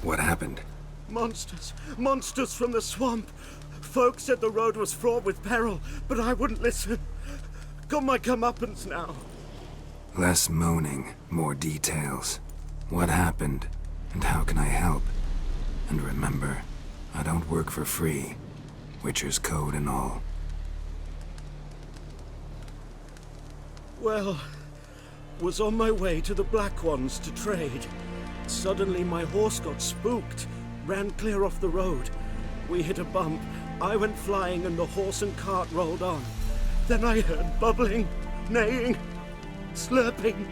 What happened? Monsters! Monsters from the swamp! Folks said the road was fraught with peril, but I wouldn't listen. Got my comeuppance now. Less moaning, more details. What happened, and how can I help? And remember, I don't work for free. Witcher's code and all. Well, was on my way to the Black Ones to trade. Suddenly my horse got spooked, ran clear off the road. We hit a bump, I went flying and the horse and cart rolled on. Then I heard bubbling, neighing, slurping.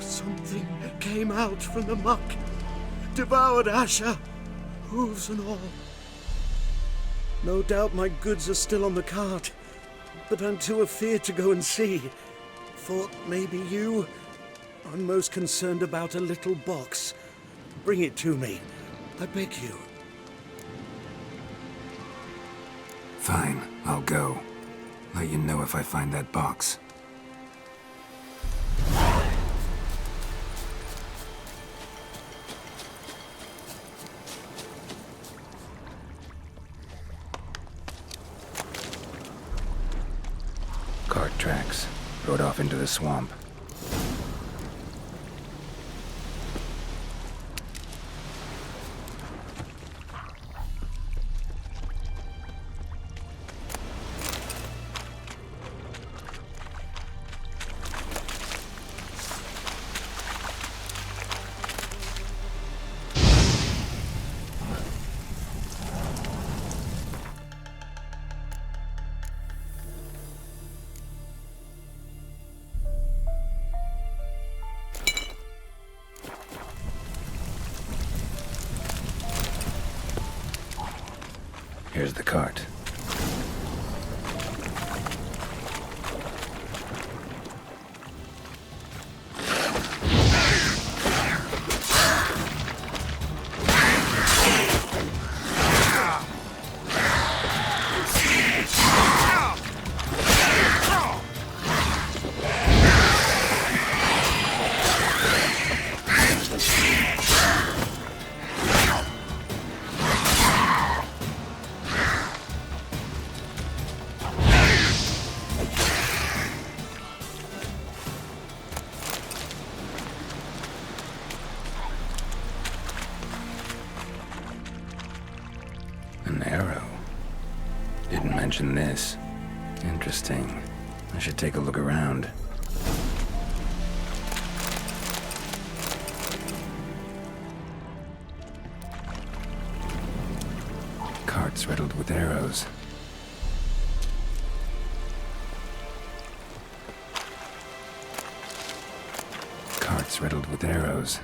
Something came out from the muck, devoured Asher, hooves and all. No doubt my goods are still on the cart, but I'm too afeard to go and see. Thought maybe you I'm most concerned about a little box. Bring it to me. I beg you. Fine, I'll go. Let you know if I find that box. Cart tracks. Rode off into the swamp. Here's the cart. An arrow. Didn't mention this. Interesting. I should take a look around. Carts riddled with arrows. Carts riddled with arrows.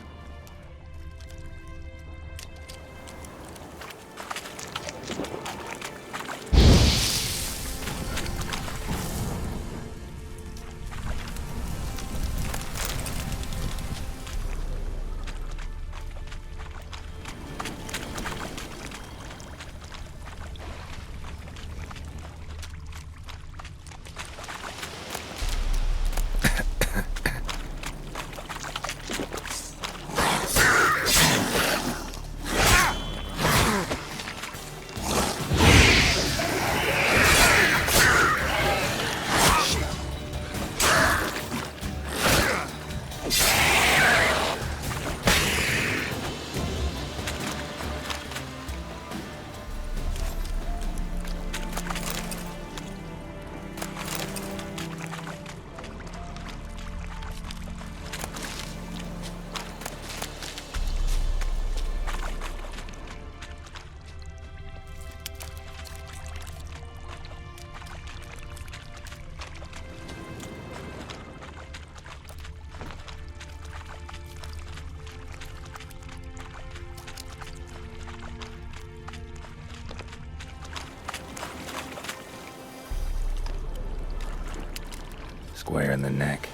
Square in the neck.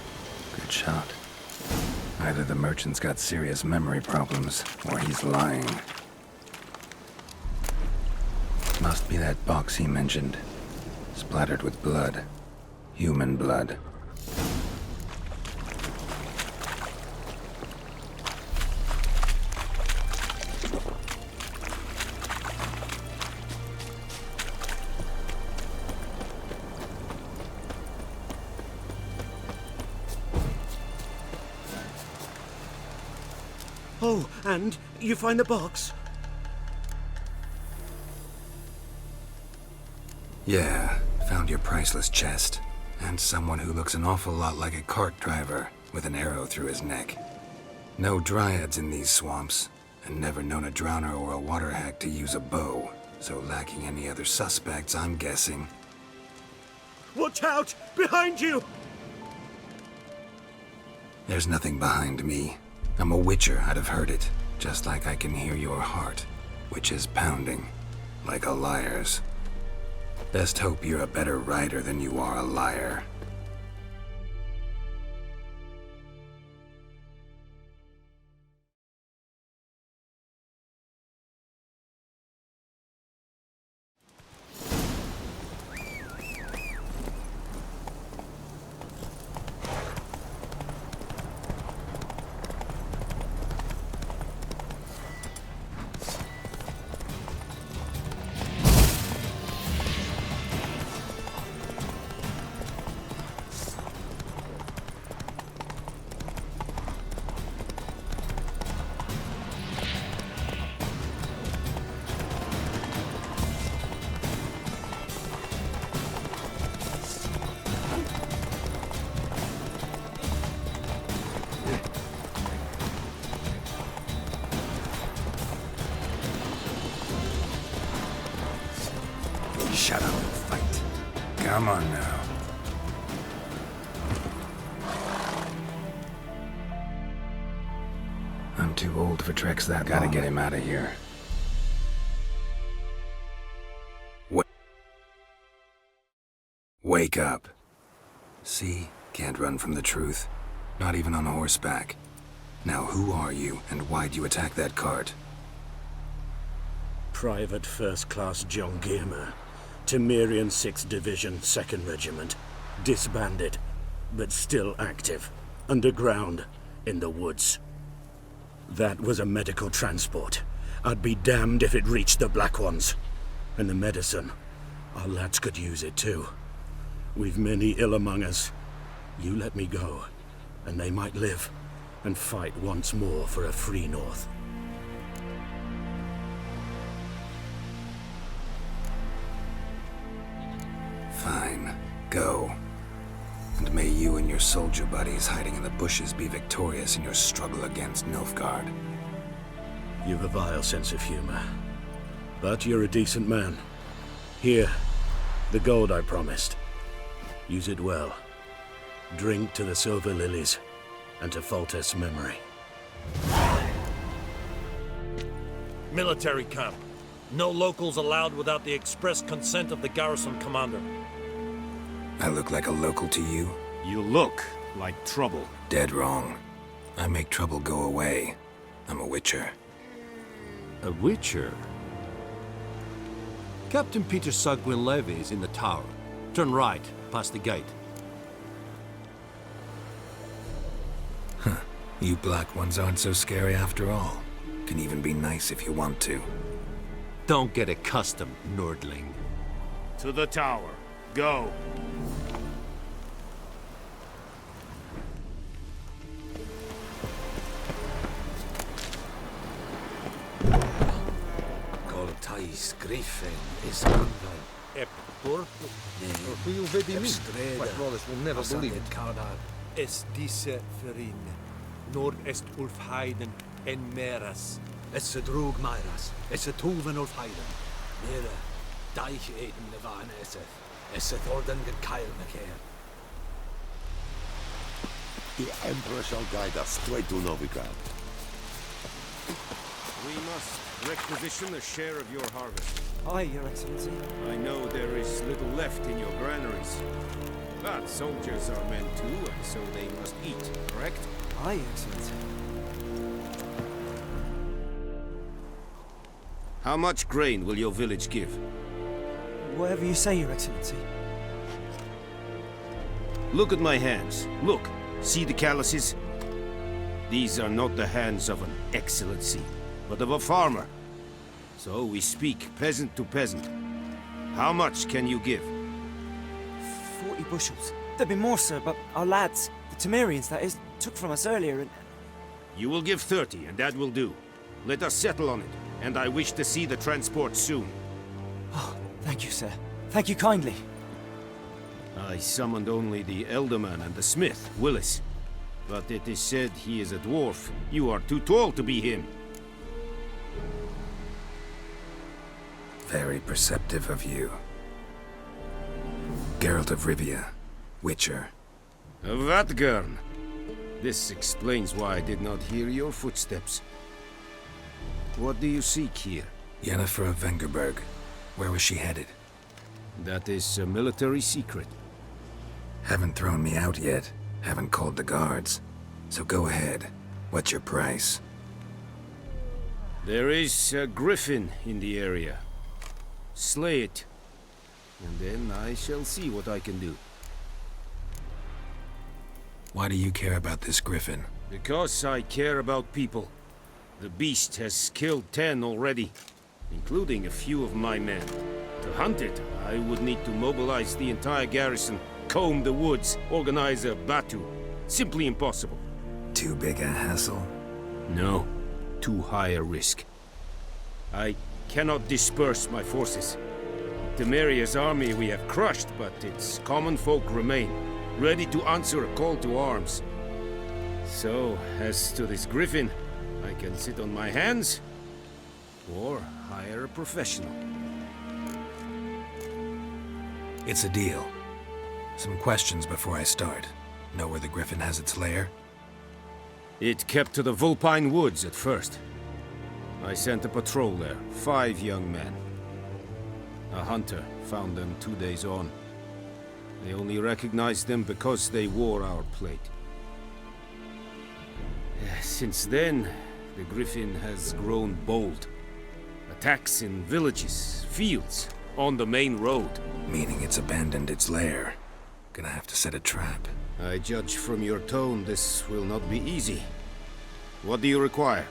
Good shot. Either the merchant's got serious memory problems, or he's lying. Must be that box he mentioned. Splattered with blood. Human blood. Oh, and you find the box? Yeah, found your priceless chest. And someone who looks an awful lot like a cart driver, with an arrow through his neck. No dryads in these swamps, and never known a drowner or a water hack to use a bow. So lacking any other suspects, I'm guessing. Watch out! Behind you! There's nothing behind me. I'm a witcher, I'd have heard it. Just like I can hear your heart, which is pounding, like a liar's. Best hope you're a better rider than you are a liar. Shut up and fight. Come on now. I'm too old for treks that long. Gotta get him out of here. Wake up. See? Can't run from the truth. Not even on horseback. Now who are you, and why'd you attack that cart? Private First Class John Giermer, Temerian 6th Division, 2nd Regiment. Disbanded, but still active. Underground, in the woods. That was a medical transport. I'd be damned if it reached the Black Ones. And the medicine, our lads could use it too. We've many ill among us. You let me go, and they might live, and fight once more for a free North. Fine. Go. And may you and your soldier buddies hiding in the bushes be victorious in your struggle against Nilfgaard. You've a vile sense of humor. But you're a decent man. Here, the gold I promised. Use it well. Drink to the Silver Lilies, and to Foltest's memory. Military camp. No locals allowed without the express consent of the garrison commander. I look like a local to you? You look like trouble. Dead wrong. I make trouble go away. I'm a witcher. A witcher? Captain Peter Sagwin Levy is in the tower. Turn right, past the gate. Huh. You Black Ones aren't so scary after all. Can even be nice if you want to. Don't get accustomed, Nordling. To the tower. Go. Goltais Griffin is Angal. Ep Dorp? Who you vedi me? What Wallace will never believe it. Es diese Verin. Nord est Ulfheiden en Meras. Es a drug Myras. Es a Tuven Ulfheiden. Mera. Deich Eden Nevan Eseth. Es a Thordan get Kyle McCair. The Emperor shall guide us straight to Novigrad. We must requisition a share of your harvest. Aye, Your Excellency. I know there is little left in your granaries. But soldiers are men too, and so they must eat, correct? Aye, Your Excellency. How much grain will your village give? Whatever you say, Your Excellency. Look at my hands. Look. See the calluses? These are not the hands of an excellency, but of a farmer. So we speak peasant to peasant. How much can you give? 40 bushels. There'd be more, sir, but our lads, the Temerians, that is, took from us earlier and... You will give 30, and that will do. Let us settle on it, and I wish to see the transport soon. Oh, thank you, sir. Thank you kindly. I summoned only the Elderman and the smith, Willis. But it is said he is a dwarf. You are too tall to be him. Very perceptive of you. Geralt of Rivia, Witcher. Vatgern. This explains why I did not hear your footsteps. What do you seek here? Yennefer of Vengerberg. Where was she headed? That is a military secret. Haven't thrown me out yet. Haven't called the guards. So go ahead. What's your price? There is a griffin in the area. Slay it. And then I shall see what I can do. Why do you care about this griffin? Because I care about people. The beast has killed 10 already, including a few of my men. To hunt it, I would need to mobilize the entire garrison, comb the woods, organize a batu. Simply impossible. Too big a hassle? No. Too high a risk. I cannot disperse my forces. Temeria's army we have crushed, but its common folk remain, ready to answer a call to arms. So, as to this griffin, I can sit on my hands, or hire a professional. It's a deal. Some questions before I start. Know where the Griffin has its lair? It kept to the Vulpine Woods at first. I sent a patrol there, 5 young men. A hunter found them 2 days on. They only recognized them because they wore our plate. Since then, the Griffin has grown bold. Attacks in villages, fields, on the main road. Meaning it's abandoned its lair. Gonna have to set a trap. I judge from your tone this will not be easy. What do you require?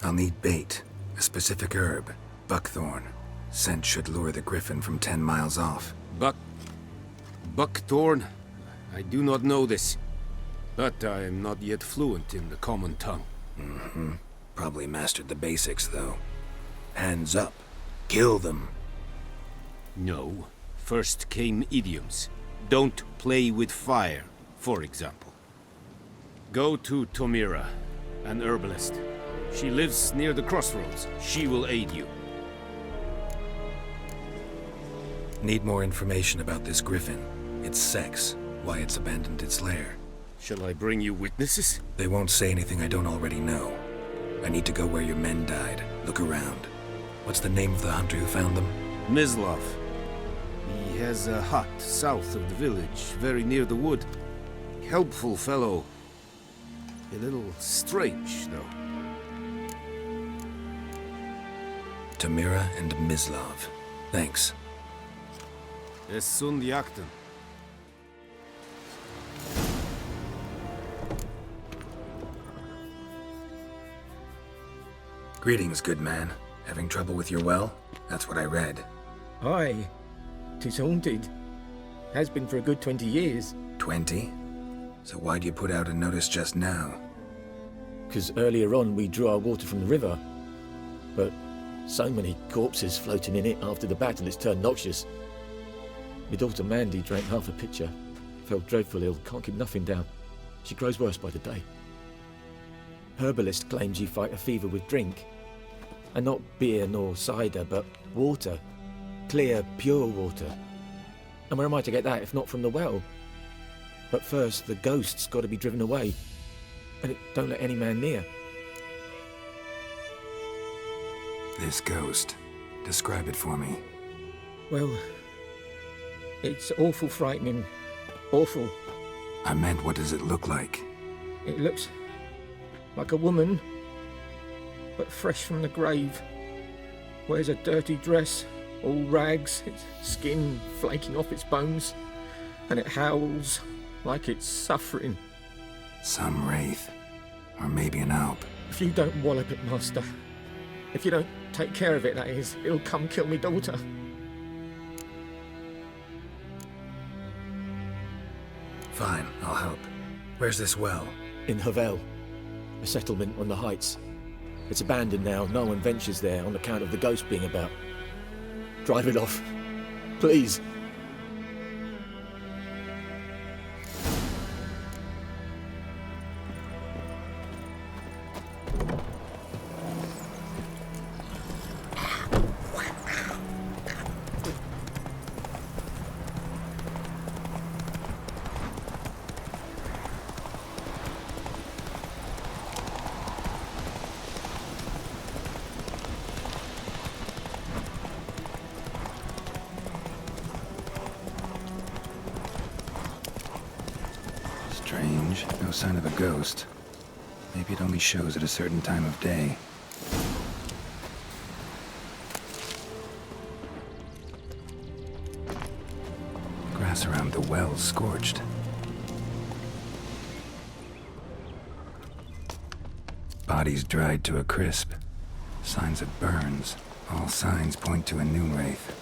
I'll need bait, a specific herb, buckthorn. Scent should lure the Griffin from 10 miles off. Buckthorn? I do not know this, but I am not yet fluent in the common tongue. Mm-hmm. Probably mastered the basics, though. Hands up. Kill them. No. First came idioms. Don't play with fire, for example. Go to Tomira, an herbalist. She lives near the crossroads. She will aid you. Need more information about this Griffin. Its sex, why it's abandoned its lair. Shall I bring you witnesses? They won't say anything I don't already know. I need to go where your men died. Look around. What's the name of the hunter who found them? Mislav. He has a hut south of the village, very near the wood. Helpful fellow. A little strange, though. Tomira and Mislav. Thanks. Es sunt jakten. Greetings, good man. Having trouble with your well? That's what I read. Aye. 'Tis haunted. Has been for a good 20 years. 20? So why'd you put out a notice just now? 'Cause earlier on we drew our water from the river. But so many corpses floating in it after the battle it's turned noxious. My daughter Mandy drank half a pitcher. Fell dreadful ill, can't keep nothing down. She grows worse by the day. Herbalist claims you fight a fever with drink. And not beer nor cider, but water. Clear, pure water. And where am I to get that if not from the well? But first, the ghost's got to be driven away. And it don't let any man near. This ghost. Describe it for me. Well, it's awful frightening. Awful. I meant, what does it look like? It looks like a woman, but fresh from the grave. Wears a dirty dress, all rags, its skin flaking off its bones, and it howls like it's suffering. Some wraith. Or maybe an alp. If you don't wallop it, Master, if you don't take care of it, that is, it'll come kill me daughter. Fine, I'll help. Where's this well? In Havel, a settlement on the heights. It's abandoned now, no one ventures there on account of the ghost being about. Drive it off, please. Strange. No sign of a ghost. Maybe it only shows at a certain time of day. Grass around the well's scorched. Bodies dried to a crisp. Signs of burns. All signs point to a new wraith.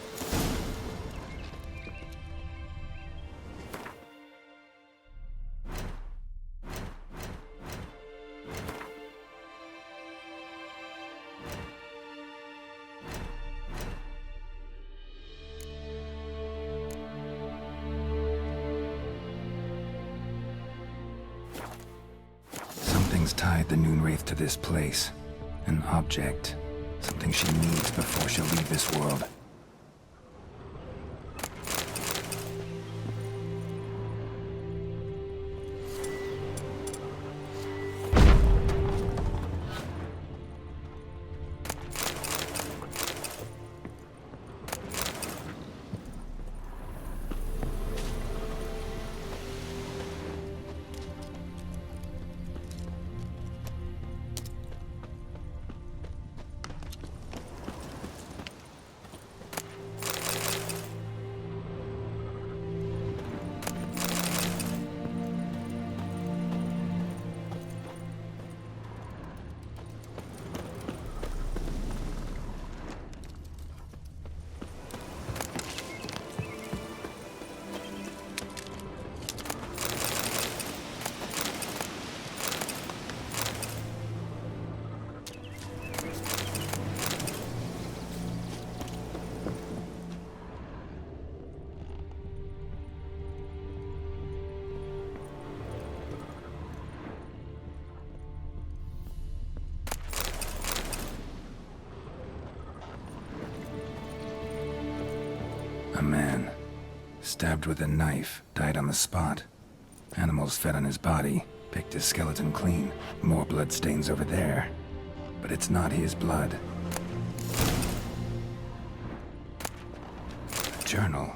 Something's tied the Noon Wraith to this place. An object. Something she needs before she'll leave this world. A man, stabbed with a knife, died on the spot. Animals fed on his body, picked his skeleton clean. More bloodstains over there. But it's not his blood. A journal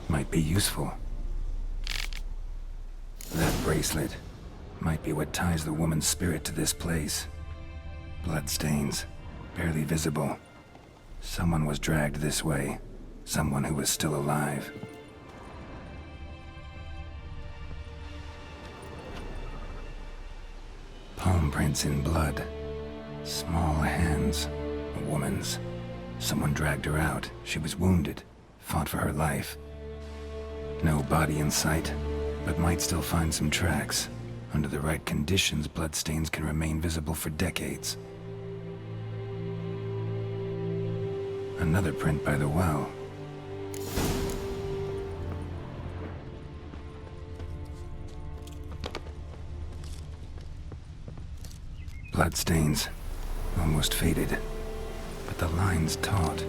might be useful. That bracelet might be what ties the woman's spirit to this place. Bloodstains, barely visible. Someone was dragged this way. Someone who was still alive. Palm prints in blood. Small hands. A woman's. Someone dragged her out. She was wounded. Fought for her life. No body in sight, but might still find some tracks. Under the right conditions, bloodstains can remain visible for decades. Another print by the well. Bloodstains, almost faded, but the line's taut.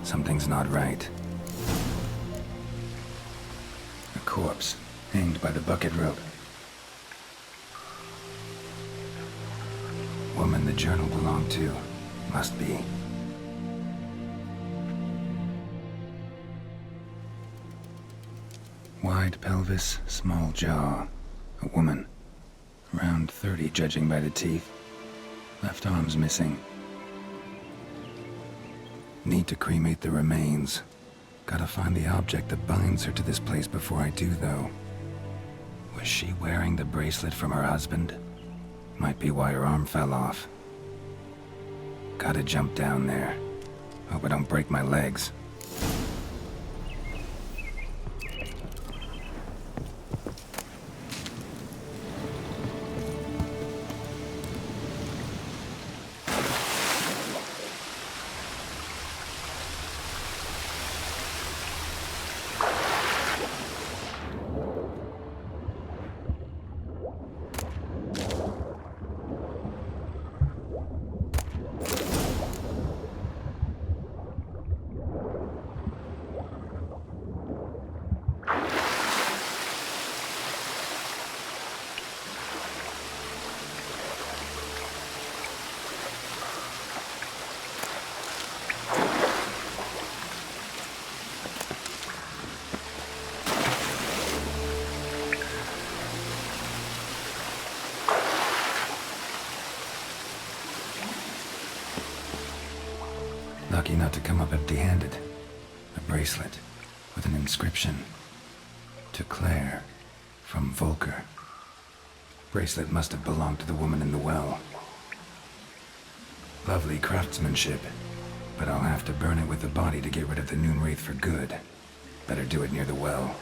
Something's not right. A corpse, hanged by the bucket rope. Woman the journal belonged to, must be. Wide pelvis, small jaw. A woman. Around 30, judging by the teeth. Left arm's missing. Need to cremate the remains. Gotta find the object that binds her to this place before I do, though. Was she wearing the bracelet from her husband? Might be why her arm fell off. Gotta jump down there. Hope I don't break my legs. Lucky not to come up empty-handed. A bracelet with an inscription. To Claire, from Volker. Bracelet must have belonged to the woman in the well. Lovely craftsmanship, but I'll have to burn it with the body to get rid of the Noon Wraith for good. Better do it near the well.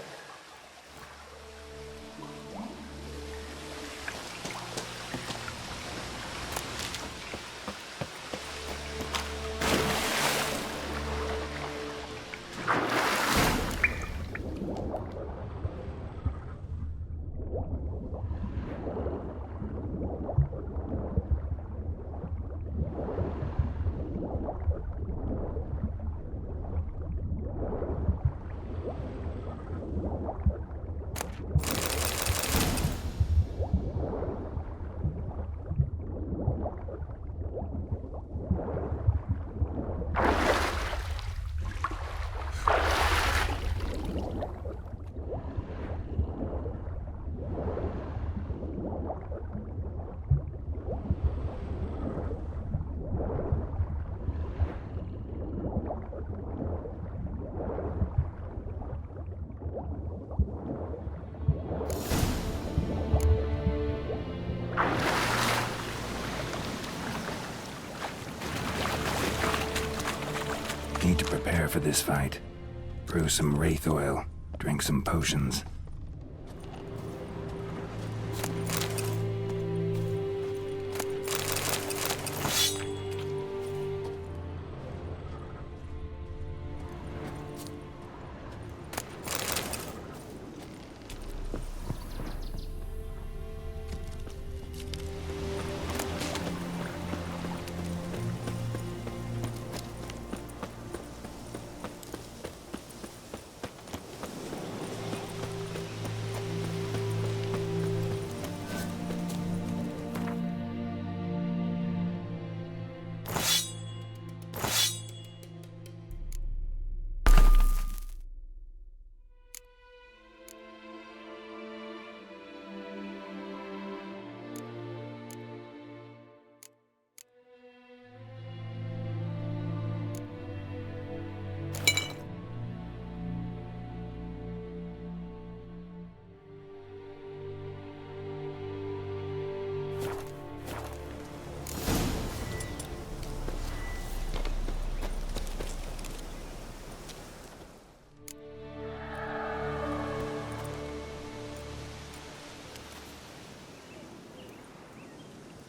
prepare for this fight. Brew some wraith oil, drink some potions.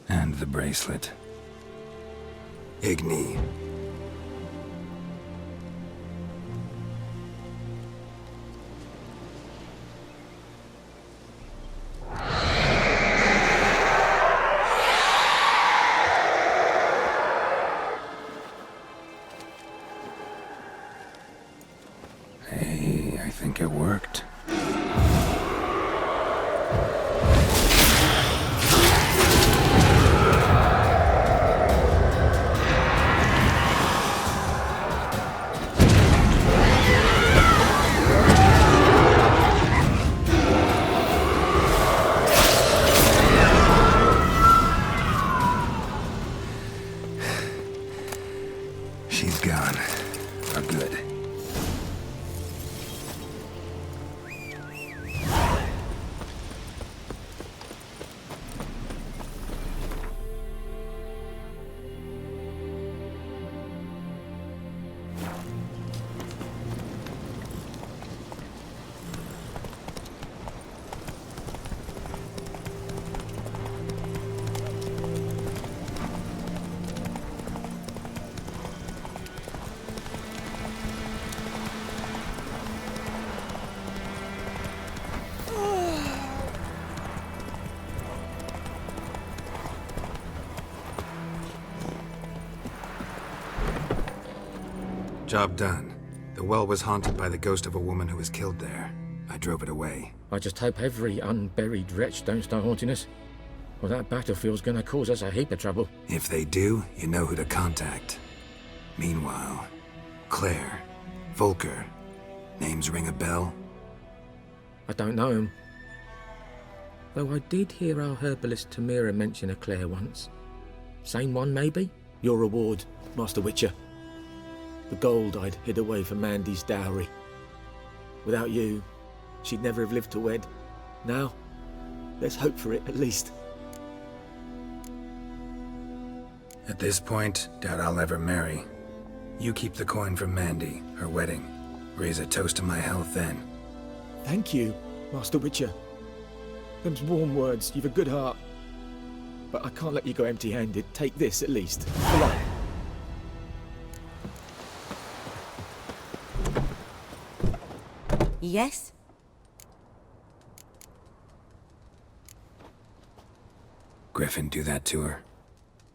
And the bracelet. Igni. Hey, I think it worked. She's gone. For good. Job done. The well was haunted by the ghost of a woman who was killed there. I drove it away. I just hope every unburied wretch don't start haunting us. Well, that battlefield's gonna cause us a heap of trouble. If they do, you know who to contact. Meanwhile, Claire, Volker, names ring a bell? I don't know him. Though I did hear our herbalist Tamira mention a Claire once. Same one, maybe? Your reward, Master Witcher. The gold I'd hid away for Mandy's dowry. Without you, she'd never have lived to wed. Now, let's hope for it, at least. At this point, doubt I'll ever marry. You keep the coin from Mandy, her wedding. Raise a toast to my health then. Thank you, Master Witcher. Them's warm words, you've a good heart. But I can't let you go empty-handed. Take this, at least. For luck. Yes? Griffin do that to her?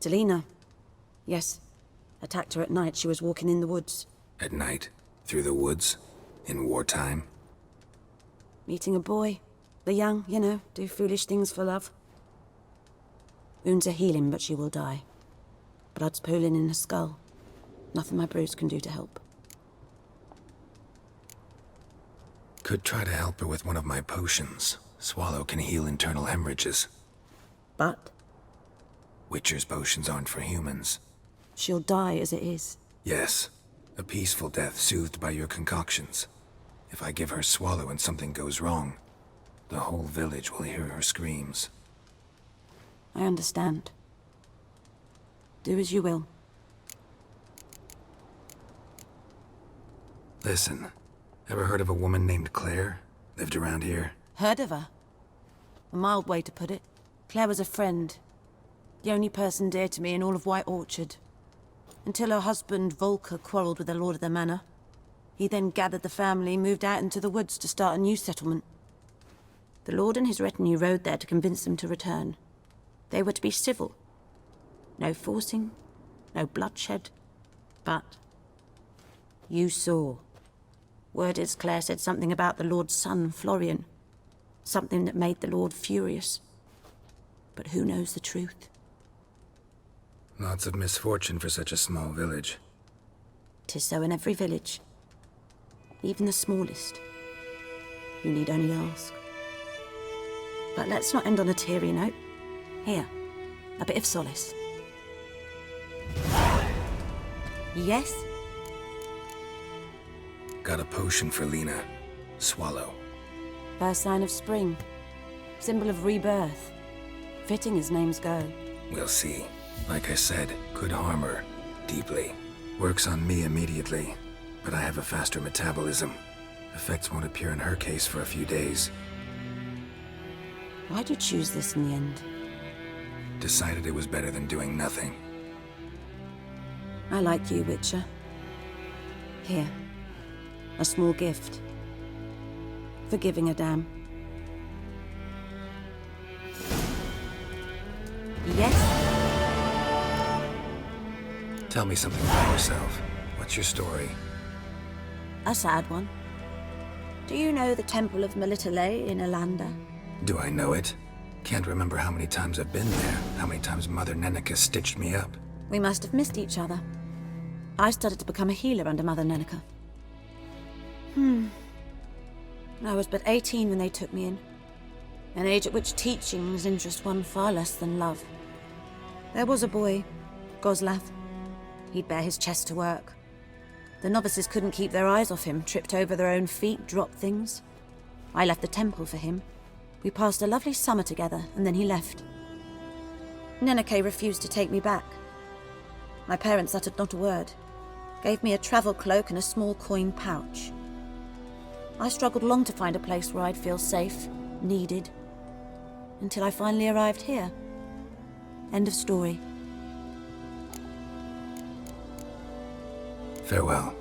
Delina. Yes. Attacked her at night. She was walking in the woods. At night? Through the woods? In wartime? Meeting a boy. The young, you know, do foolish things for love. Wounds are healing, but she will die. Blood's pooling in her skull. Nothing my brews can do to help. Could try to help her with one of my potions. Swallow can heal internal hemorrhages. But? Witcher's potions aren't for humans. She'll die as it is. Yes. A peaceful death soothed by your concoctions. If I give her Swallow and something goes wrong, the whole village will hear her screams. I understand. Do as you will. Listen, ever heard of a woman named Claire? Lived around here? Heard of her? A mild way to put it. Claire was a friend. The only person dear to me in all of White Orchard. Until her husband, Volker, quarreled with the lord of the manor. He then gathered the family, moved out into the woods to start a new settlement. The lord and his retinue rode there to convince them to return. They were to be civil. No forcing, no bloodshed. But you saw. Word is Claire said something about the lord's son, Florian. Something that made the lord furious. But who knows the truth? Lots of misfortune for such a small village. 'Tis so in every village. Even the smallest. You need only ask. But let's not end on a teary note. Here, a bit of solace. Yes? Got a potion for Lena. Swallow. First sign of spring. Symbol of rebirth. Fitting as names go. We'll see. Like I said, could harm her. Deeply. Works on me immediately. But I have a faster metabolism. Effects won't appear in her case for a few days. Why'd you choose this in the end? Decided it was better than doing nothing. I like you, Witcher. Here. A small gift. For giving a damn. Yes? Tell me something about yourself. What's your story? A sad one. Do you know the Temple of Melitele in Alanda? Do I know it? Can't remember how many times I've been there, how many times Mother Neneka stitched me up. We must have missed each other. I started to become a healer under Mother Neneka. I was but 18 when they took me in. An age at which teachings interest one far less than love. There was a boy, Goslav. He'd bare his chest to work. The novices couldn't keep their eyes off him, tripped over their own feet, dropped things. I left the temple for him. We passed a lovely summer together, and then he left. Neneke refused to take me back. My parents uttered not a word. Gave me a travel cloak and a small coin pouch. I struggled long to find a place where I'd feel safe, needed, until I finally arrived here. End of story. Farewell.